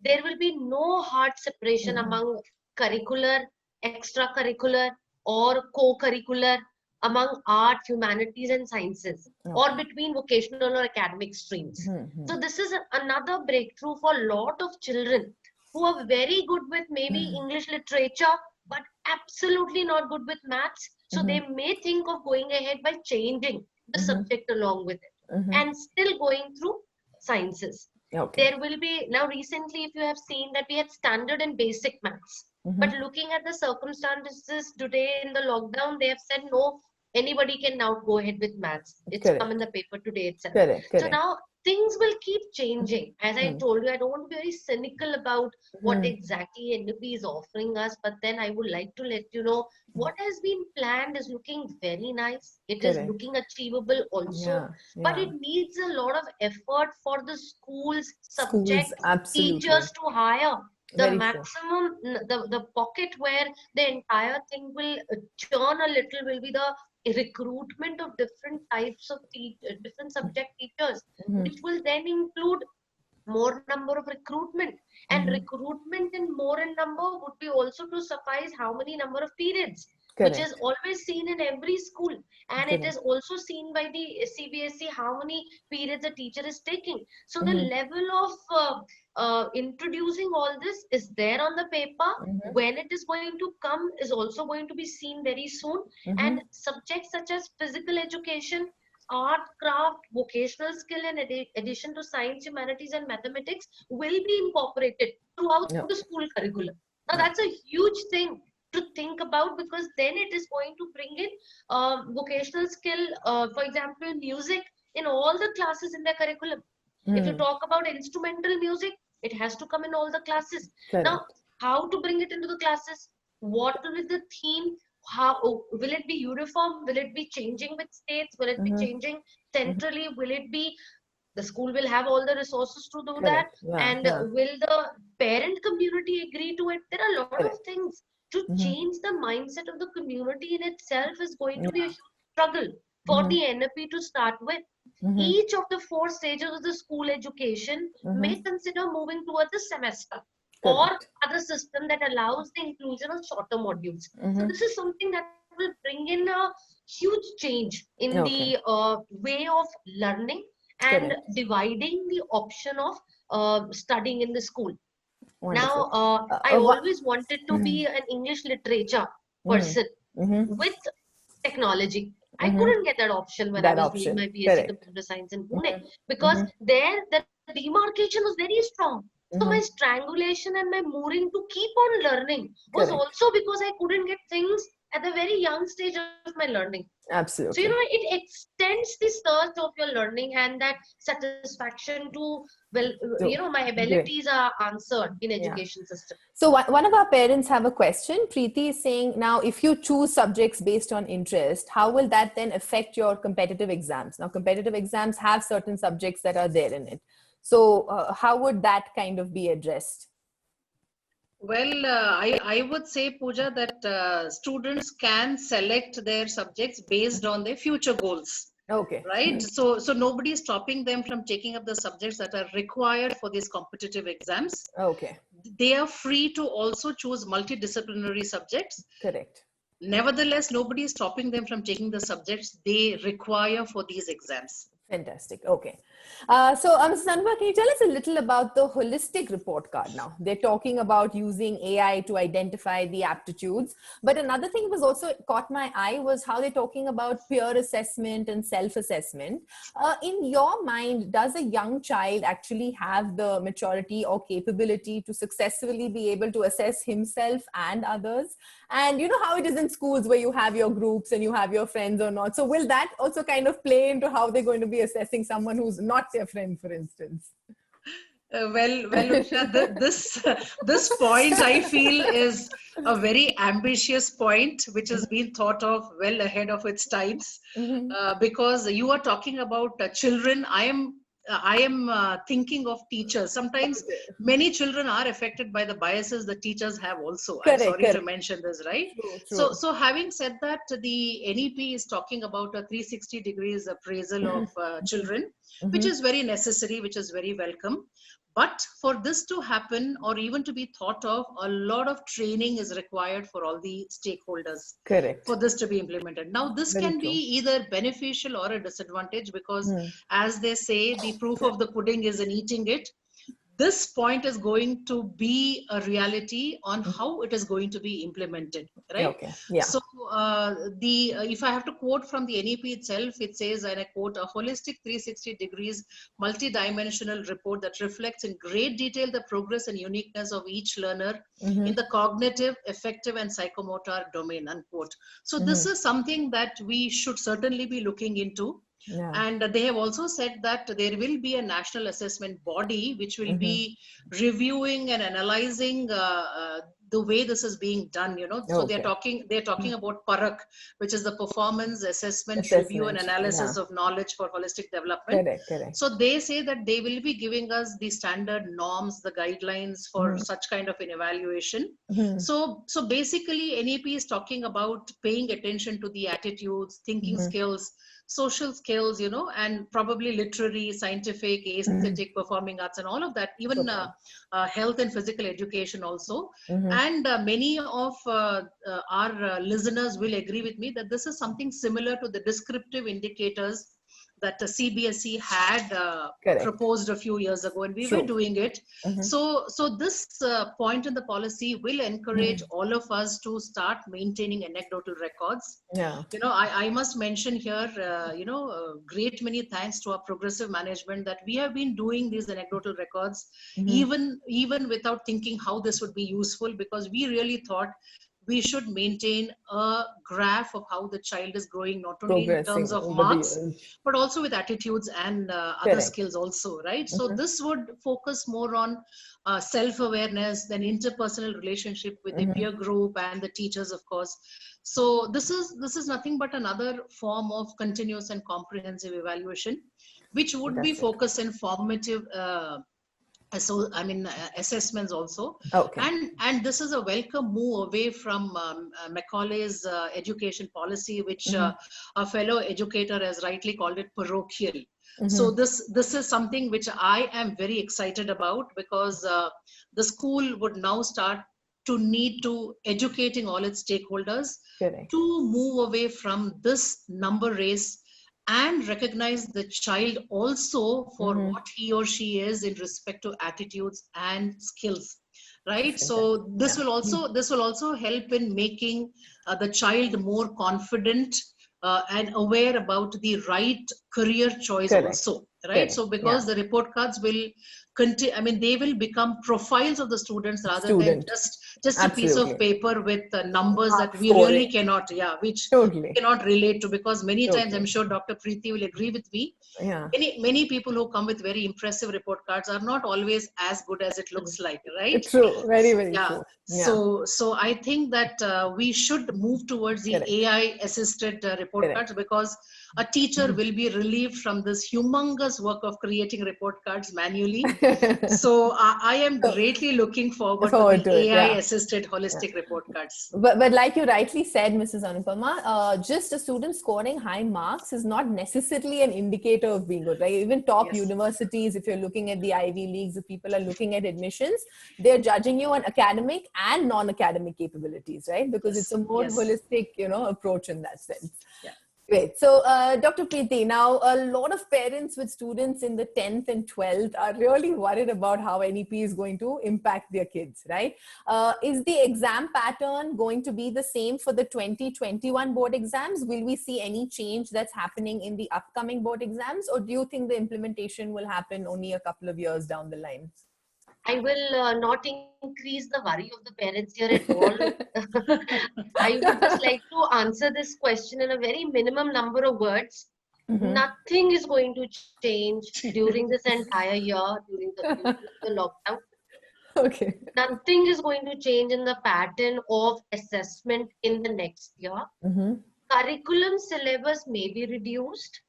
There will be no hard separation among curricular, extracurricular, or co-curricular, among art, humanities, and sciences, or between vocational or academic streams. So this is another breakthrough for a lot of children who are very good with maybe English literature, but absolutely not good with maths. So they may think of going ahead by changing the subject along with it and still going through sciences. There will be, now recently, if you have seen that we had standard and basic maths, but looking at the circumstances today in the lockdown, they have said no, anybody can now go ahead with maths. It's come in the paper today itself. So now things will keep changing. As I told you, I don't want to be very cynical about what exactly NUP is offering us, but then I would like to let you know what has been planned is looking very nice. It is looking achievable also, but it needs a lot of effort for the schools, subjects, teachers to hire. The maximum, the pocket where the entire thing will churn a little will be the recruitment of different types of different subject teachers, which will then include more number of recruitment, and recruitment in more in number would be also to suffice how many number of periods, which is always seen in every school, and it is also seen by the CBSE how many periods a teacher is taking. So the level of introducing all this is there on the paper. When it is going to come is also going to be seen very soon, and subjects such as physical education, art, craft, vocational skill, and addition to science, humanities, and mathematics will be incorporated throughout Yeah. the school curriculum. Now, Yeah. that's a huge thing to think about, because then it is going to bring in vocational skill, for example, music in all the classes in their curriculum. If you talk about instrumental music, it has to come in all the classes. Now, Correct. how to bring it into the classes? What will be the theme? How will it be uniform? Will it be changing with states? Will it be changing centrally? Will it be the school will have all the resources to do that? Correct. Yeah. And Yeah. will the parent community agree to it? There are a lot of Correct. things to change the mindset of the community in itself is going to be a Yeah. huge struggle for the NFP to start with. Each of the 4 stages of the school education may consider moving towards a semester or Correct. other system that allows the inclusion of shorter modules. So this is something that will bring in a huge change in Okay. the way of learning and Correct. dividing the option of studying in the school. Wonderful. Now, I What? always wanted to be an English literature person with technology. I couldn't get that option when I That was doing option. my BSc Correct. Computer Science in Pune, because there the demarcation was very strong. So my strangulation and my mooring to keep on learning was Correct. also because I couldn't get things at the very young stage of my learning. So, Absolutely. it extends the search of your learning and that satisfaction to, well, So, my great. abilities are answered in Yeah. education system. So one of our parents have a question. Preeti is saying, now, if you choose subjects based on interest, how will that then affect your competitive exams? Now, competitive exams have certain subjects that are there in it. So how would that kind of be addressed? Well, I would say, Pooja, that students can select their subjects based on their future goals. Okay. Right. So nobody is stopping them from taking up the subjects that are required for these competitive exams. Okay. They are free to also choose multidisciplinary subjects. Correct. Nevertheless, nobody is stopping them from taking the subjects they require for these exams. Fantastic. Okay. So, Ms. Anupama, can you tell us a little about the holistic report card now? They're talking about using AI to identify the aptitudes. But another thing was also caught my eye was how they're talking about peer assessment and self-assessment. In your mind, does a young child actually have the maturity or capability to successfully be able to assess himself and others? And you know how it is in schools where you have your groups and you have your friends or not. So will that also kind of play into how they're going to be assessing someone who's not their friend, for instance? Ojha, this point I feel is a very ambitious point, which has been thought of well ahead of its times, because you are talking about children. I am thinking of teachers. Sometimes many children are affected by the biases that teachers have also. I'm sorry to mention this, right? True. So having said that, the NEP is talking about a 360 degrees appraisal of children, which is very necessary, which is very welcome. But for this to happen, or even to be thought of, a lot of training is required for all the stakeholders. Correct. For this to be implemented. Now, this Very can true. be either beneficial or a disadvantage, because as they say, the proof of the pudding is in eating it. This point is going to be a reality on how it is going to be implemented, right? Okay. Yeah. So if I have to quote from the NEP itself, it says, and I quote, a holistic 360 degrees multi-dimensional report that reflects in great detail the progress and uniqueness of each learner in the cognitive, affective, and psychomotor domain, unquote. So this is something that we should certainly be looking into. Yeah. And they have also said that there will be a national assessment body which will be reviewing and analyzing the way this is being done, So they're talking about PARAK, which is the Performance Assessment Review and Analysis of Knowledge for Holistic Development. Correct. So they say that they will be giving us the standard norms, the guidelines for such kind of an evaluation. So basically NEP is talking about paying attention to the attitudes, thinking skills, social skills, and probably literary, scientific, aesthetic, performing arts, and all of that, even health and physical education also. And many of our listeners will agree with me that this is something similar to the descriptive indicators that the CBSE had Correct. proposed a few years ago, and we True. were doing it. So this point in the policy will encourage all of us to start maintaining anecdotal records. Yeah. You know, I must mention here, great many thanks to our progressive management that we have been doing these anecdotal records, even without thinking how this would be useful, because we really thought we should maintain a graph of how the child is growing, not only in terms of marks, but also with attitudes and other skills also, right? So this would focus more on self-awareness, then interpersonal relationship with the peer group and the teachers, of course. So this is nothing but another form of continuous and comprehensive evaluation, which would be focused in formative assessments also. And this is a welcome move away from Macaulay's education policy, which a fellow educator has rightly called it parochial. So this is something which I am very excited about, because the school would now start to need to educating all its stakeholders to move away from this number race and recognize the child also for what he or she is in respect to attitudes and skills, right? So this will also help in making the child more confident and aware about the right career choice also, right? So because the report cards will continue, I mean, they will become profiles of the students rather than just a piece of paper with numbers that we really cannot, which cannot relate to, because many times, I'm sure Dr. Priti will agree with me, many people who come with very impressive report cards are not always as good as it looks like, right? True, very, very true. So I think that we should move towards the AI assisted report cards, because a teacher will be relieved from this humongous work of creating report cards manually. So I am greatly looking forward to the AI assisted holistic report cards. But like you rightly said, Mrs. Anupama, just a student scoring high marks is not necessarily an indicator of being good, right? Even top universities, if you're looking at the Ivy Leagues, if people are looking at admissions, they're judging you on academic and non-academic capabilities, right? Because it's a more holistic, approach in that sense. Great. So, Dr. Priti, now a lot of parents with students in the 10th and 12th are really worried about how NEP is going to impact their kids, right? Is the exam pattern going to be the same for the 2021 board exams? Will we see any change that's happening in the upcoming board exams? Or do you think the implementation will happen only a couple of years down the line? I will not increase the worry of the parents here at all. I would just like to answer this question in a very minimum number of words. Nothing is going to change during this entire year, during the lockdown. Nothing is going to change in the pattern of assessment in the next year. Curriculum syllabus may be reduced.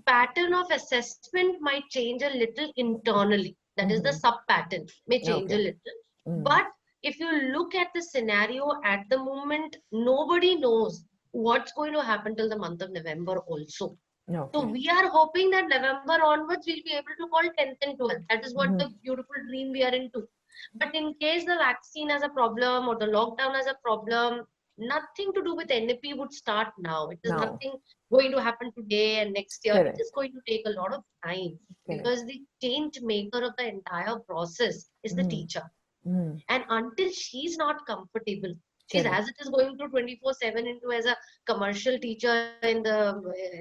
Pattern of assessment might change a little internally. That is the sub-pattern, may change a little. But if you look at the scenario at the moment, nobody knows what's going to happen till the month of November also. So we are hoping that November onwards, we'll be able to call 10th and 12th. That is what the beautiful dream we are into. But in case the vaccine has a problem or the lockdown has a problem, nothing to do with NEP would start now. It is nothing going to happen today and next year. It is going to take a lot of time, because the change maker of the entire process is the teacher. And until she's not comfortable, she's as it is going to 24/7 into as a commercial teacher in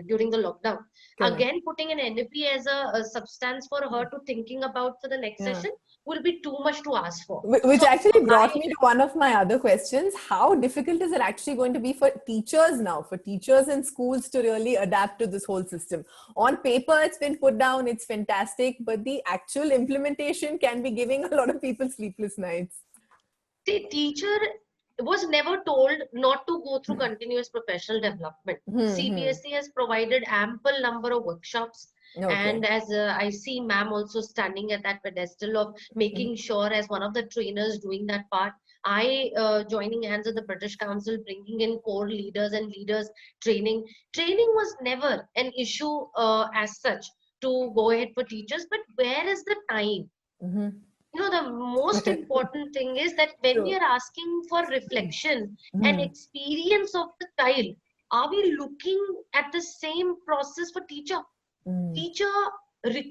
during the lockdown. Again, putting an NEP as a substance for her to thinking about for the next session will be too much to ask for. Which actually brought me to one of my other questions. How difficult is it actually going to be for teachers now, for teachers in schools to really adapt to this whole system? On paper, it's been put down, it's fantastic, but the actual implementation can be giving a lot of people sleepless nights. The teacher was never told not to go through continuous professional development. CBSE has provided ample number of workshops. And as I see ma'am also standing at that pedestal of making sure as one of the trainers doing that part, I joining hands with the British Council, bringing in core leaders and leaders training. Training was never an issue as such to go ahead for teachers, but where is the time? The most important thing is that when we are asking for reflection and experience of the child, are we looking at the same process for teacher? Teacher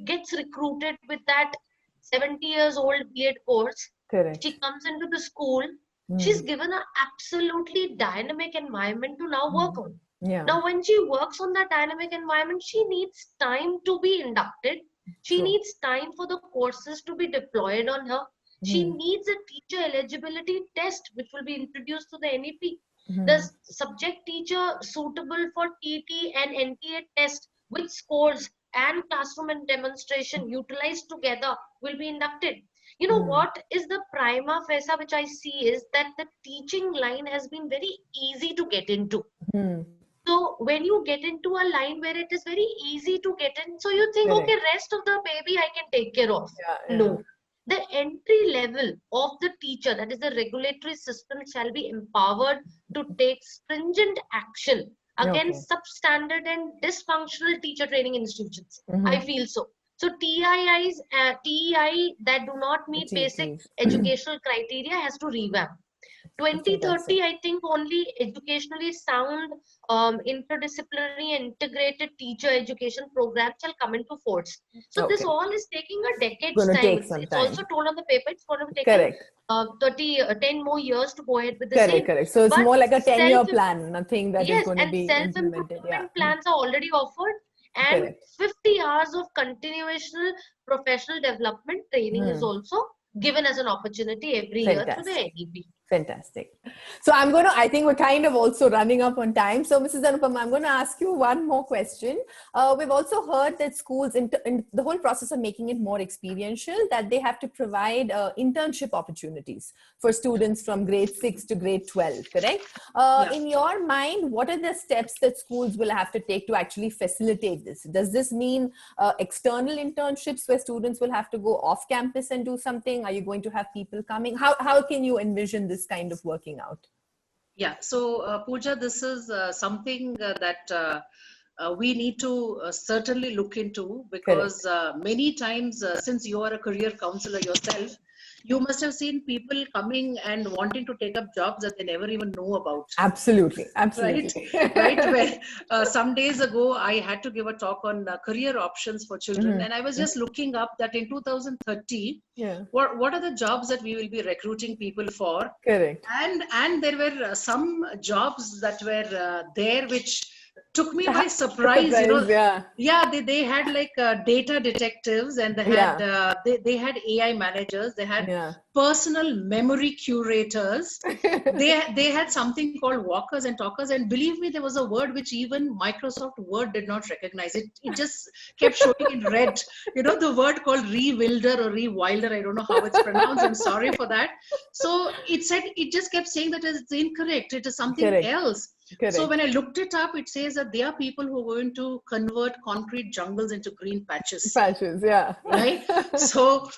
gets recruited with that 70 years old B.Ed course. Correct. She comes into the school. She's given an absolutely dynamic environment to now work on. Yeah. Now, when she works on that dynamic environment, she needs time to be inducted. She needs time for the courses to be deployed on her. She needs a teacher eligibility test, which will be introduced to the NEP. The subject teacher suitable for TT and NTA test with scores and classroom and demonstration utilized together will be inducted. You know what is the prima facie which I see is that the teaching line has been very easy to get into. So when you get into a line where it is very easy to get in, so you think, okay, rest of the baby I can take care of. No. The entry level of the teacher, that is the regulatory system, shall be empowered to take stringent action against substandard and dysfunctional teacher training institutions. I feel so. So TEI that do not meet basic educational criteria has to revamp. 2030, I think only educationally sound, interdisciplinary, integrated teacher education program shall come into force. So this all is taking a decade's time. It's also told on the paper. It's going to take 10 more years to go ahead with the same. Correct. So it's more like a 10-year plan, nothing that is going to be implemented. Self-improvement plans are already offered, and 50 hours of continuational professional development training is also given as an opportunity every year through the NEP. Fantastic. So I think we're kind of also running up on time. So Mrs. Anupama, I'm going to ask you one more question. We've also heard that schools, in the whole process of making it more experiential, that they have to provide internship opportunities for students from grade 6 to grade 12, correct? In your mind, what are the steps that schools will have to take to actually facilitate this? Does this mean external internships where students will have to go off campus and do something? Are you going to have people coming? How can you envision this kind of working out? Yeah, so Pooja, this is something that we need to certainly look into, because many times, since you are a career counselor yourself, you must have seen people coming and wanting to take up jobs that they never even know about. Absolutely. Right. Where some days ago, I had to give a talk on career options for children, and I was just looking up that in 2030, what are the jobs that we will be recruiting people for? Correct. And there were some jobs that were there which took me by surprise. They had like data detectives, and they had AI managers, they had personal memory curators, they had something called walkers and talkers, and believe me, there was a word which even Microsoft Word did not recognize. It just kept showing in red. The word called rewilder or rewilder, I don't know how it's pronounced, I'm sorry for that. So it just kept saying that it's incorrect, it is something else. Correct. So when I looked it up, it says that there are people who are going to convert concrete jungles into green patches. Right. So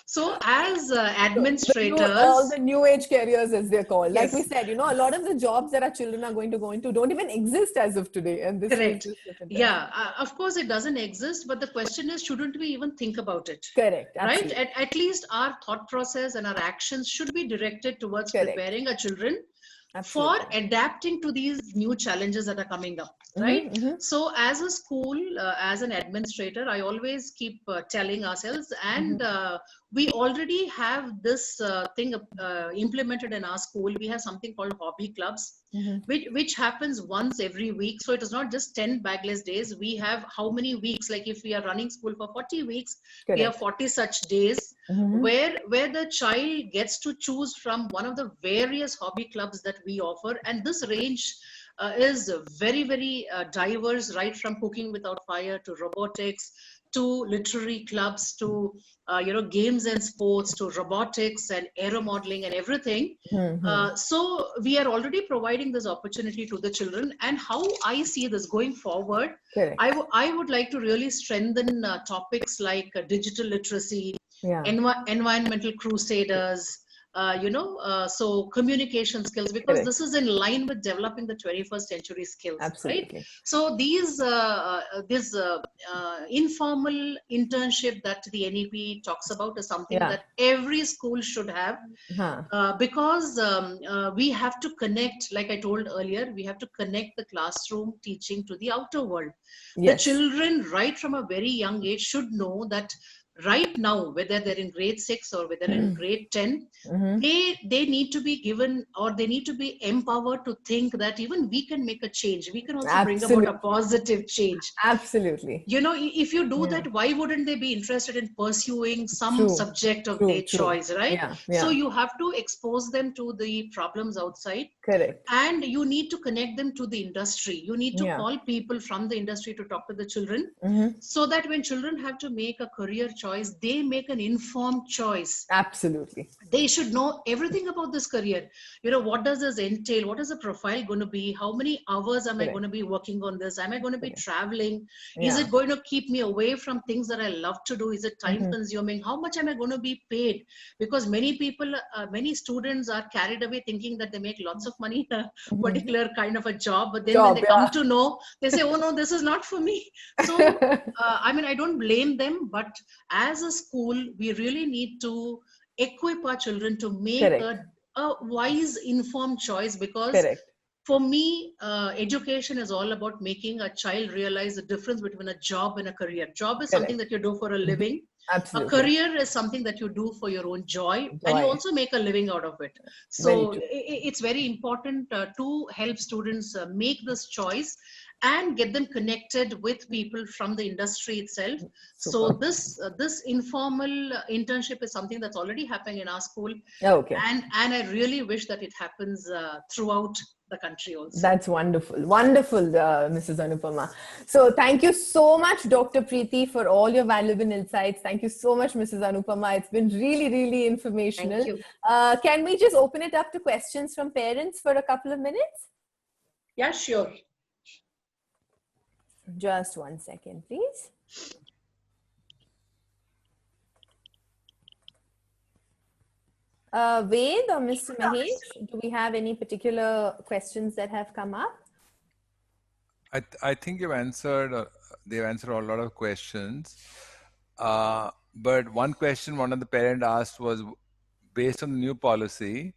as administrators, all the new age careers, as they're called, like we said, a lot of the jobs that our children are going to go into don't even exist as of today. And this correct. Of course it doesn't exist, but the question is, shouldn't we even think about it? Correct. Absolutely. Right. At least our thought process and our actions should be directed towards preparing our children for adapting to these new challenges that are coming up, right? So as a school, as an administrator, I always keep telling ourselves, and we already have this thing implemented in our school. We have something called hobby clubs, which happens once every week. So it is not just 10 bagless days. We have how many weeks? Like if we are running school for 40 weeks, we have 40 such days where the child gets to choose from one of the various hobby clubs that we offer. And this range is very, very diverse, right from cooking without fire to robotics, to literary clubs, to games and sports, to robotics and aero modeling and everything. So we are already providing this opportunity to the children. And how I see this going forward, I would like to really strengthen topics like digital literacy, environmental crusaders, so communication skills, because Correct. this is in line with developing the 21st century skills, Absolutely. right? So this informal internship that the NEP talks about is something that every school should have, because we have to connect, like I told earlier, we have to connect the classroom teaching to the outer world. The children, right from a very young age, should know that right now, whether they're in grade 6 or whether in grade 10, they need to be given, or they need to be empowered to think that even we can make a change. We can also bring about a positive change. Absolutely. If you do that, why wouldn't they be interested in pursuing some subject of their choice, right? So you have to expose them to the problems outside. Correct. And you need to connect them to the industry. You need to call people from the industry to talk to the children, so that when children have to make a career choice, they make an informed choice. Absolutely. They should know everything about this career. What does this entail? What is the profile going to be? How many hours am I going to be working on this? Am I going to be traveling? Is it going to keep me away from things that I love to do? Is it time consuming? How much am I going to be paid? Because many people, many students are carried away thinking that they make lots of money in a particular kind of a job, but then when they come to know, they say, oh no, this is not for me. So I don't blame them, but as a school, we really need to equip our children to make a wise, informed choice, because for me, education is all about making a child realize the difference between a job and a career. Job is something that you do for a living. Absolutely. A career is something that you do for your own joy, and you also make a living out of it. So it's very important to help students make this choice and get them connected with people from the industry itself. So this informal internship is something that's already happening in our school. And I really wish that it happens throughout the country also. That's wonderful. Wonderful, Mrs. Anupama. So thank you so much, Dr. Priti, for all your valuable insights. Thank you so much, Mrs. Anupama. It's been really, really informational. Thank you. Can we just open it up to questions from parents for a couple of minutes? Yeah, sure. Just 1 second, please. Ved or Mr. Mahesh, do we have any particular questions that have come up? I think you've answered, they've answered a lot of questions. But one question one of the parents asked was, based on the new policy,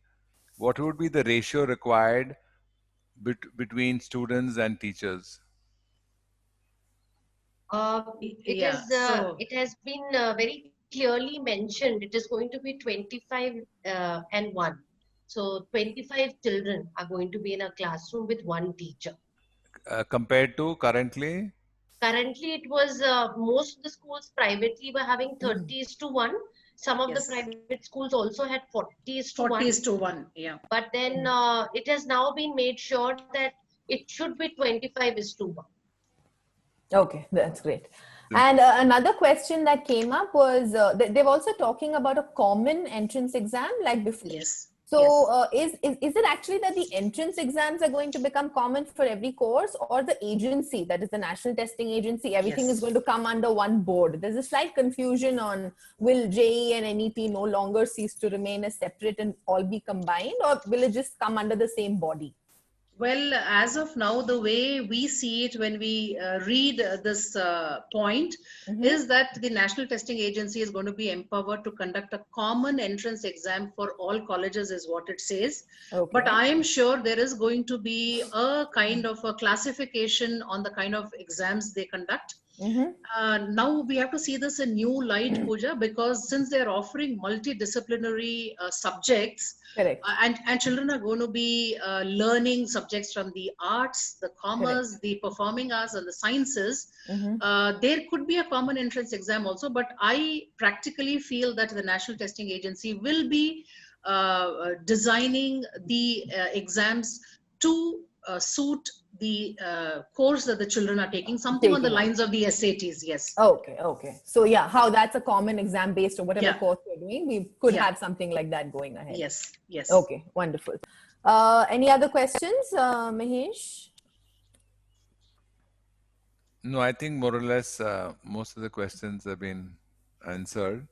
what would be the ratio required between students and teachers? It has been very clearly mentioned. It is going to be 25 and 1. So 25 children are going to be in a classroom with one teacher. Compared to currently? Currently, it was most of the schools privately were having 30:1. Some of the private schools also had 40:1. 40:1, yeah. But then it has now been made sure that it should be 25:1. Okay, that's great. And another question that came up was, they're also talking about a common entrance exam like before. Yes. So is it actually that the entrance exams are going to become common for every course, or the agency, that is the National Testing Agency, everything is going to come under one board? There's a slight confusion on, will JEE and NET no longer cease to remain as separate and all be combined, or will it just come under the same body? Well, as of now, the way we see it when we read this point is that the National Testing Agency is going to be empowered to conduct a common entrance exam for all colleges, is what it says. But I am sure there is going to be a kind of a classification on the kind of exams they conduct. Now we have to see this in new light, Pooja, because since they're offering multidisciplinary subjects, and children are going to be learning subjects from the arts, the commerce, the performing arts, and the sciences, there could be a common entrance exam also. But I practically feel that the National Testing Agency will be designing the exams to suit the course that the children are taking, something on the lines of the SATs, yes. Okay. So yeah, how that's a common exam based on whatever course we're doing, we could have something like that going ahead. Yes. Okay, wonderful. Any other questions, Mahesh? No, I think more or less most of the questions have been answered.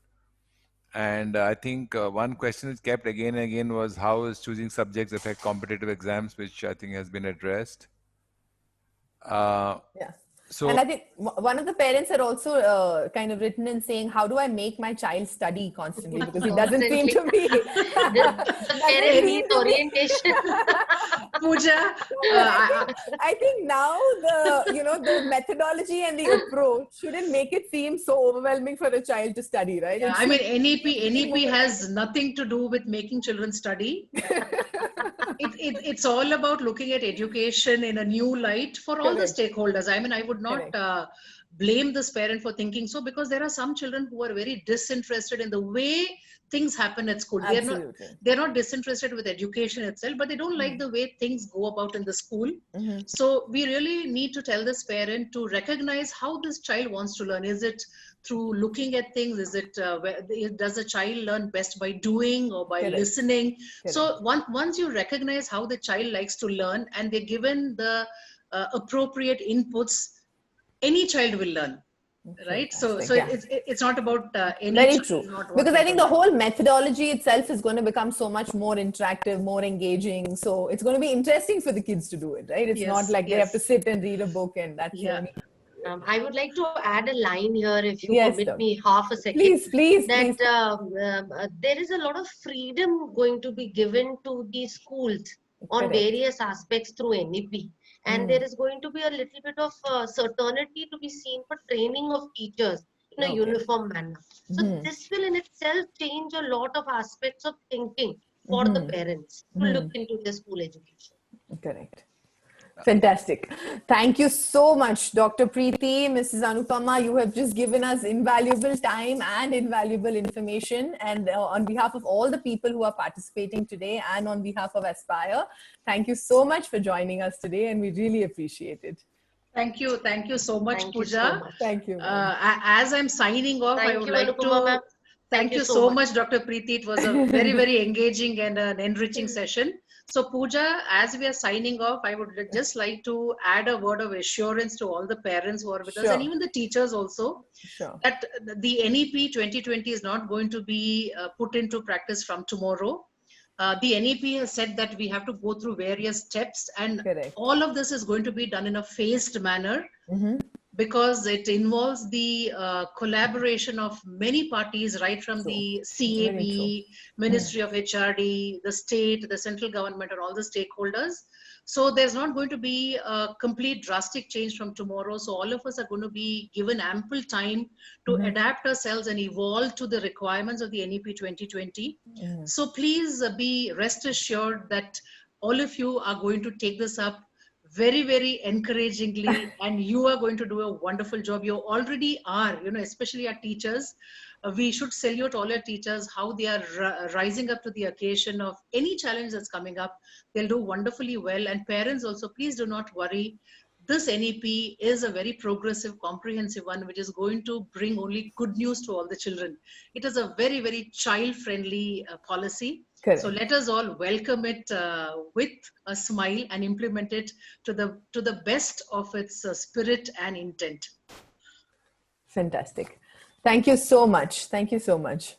And I think one question which kept again and again was how is choosing subjects affect competitive exams, which I think has been addressed. Yeah. So, and I think one of the parents had also kind of written in saying, how do I make my child study constantly? Because it doesn't seem to be. The parent needs orientation. Pooja, I think now the methodology and the approach shouldn't make it seem so overwhelming for a child to study, right? yeah, I mean, NEP has nothing to do with making children study. It's all about looking at education in a new light for all the stakeholders. I mean, I would not blame this parent for thinking so, because there are some children who are very disinterested in the way things happen at school. They're not disinterested with education itself, but they don't like the way things go about in the school. So we really need to tell this parent to recognize how this child wants to learn. Is it through looking at things? Is it does a child learn best by doing or by listening? So once you recognize how the child likes to learn and they're given the appropriate inputs, any child will learn. Right, so it's not about any. Very true. Because I think the whole methodology itself is going to become so much more interactive, more engaging. So it's going to be interesting for the kids to do it, right? It's not like they have to sit and read a book and that's the only. I would like to add a line here, if you permit me half a second. Please. There is a lot of freedom going to be given to the schools on various aspects through NEP. And there is going to be a little bit of certainty to be seen for training of teachers in a uniform manner. So this will in itself change a lot of aspects of thinking for the parents to look into their school education. Correct. Fantastic. Thank you so much, Dr. Priti, Mrs. Anupama. You have just given us invaluable time and invaluable information. And on behalf of all the people who are participating today and on behalf of Aspire, thank you so much for joining us today. And we really appreciate it. Thank you so much, Pooja. Thank you. As I'm signing off, I would like to thank you so much, Dr. Priti. It was a very, very engaging and an enriching session. So Pooja, as we are signing off, I would just like to add a word of assurance to all the parents who are with us and even the teachers also, that the NEP 2020 is not going to be put into practice from tomorrow. The NEP has said that we have to go through various steps, and all of this is going to be done in a phased manner. Because it involves the collaboration of many parties, right from the CAB, Ministry of HRD, the state, the central government, and all the stakeholders. So there's not going to be a complete drastic change from tomorrow. So all of us are going to be given ample time to adapt ourselves and evolve to the requirements of the NEP 2020. So please be rest assured that all of you are going to take this up very, very encouragingly, and you are going to do a wonderful job. You already are, especially our teachers. We should salute all our teachers, how they are rising up to the occasion of any challenge that's coming up. They'll do wonderfully well. And parents also, please do not worry. This NEP is a very progressive, comprehensive one, which is going to bring only good news to all the children. It is a very, very child-friendly policy. So let us all welcome it with a smile and implement it to the best of its spirit and intent. Fantastic. Thank you so much. Thank you so much.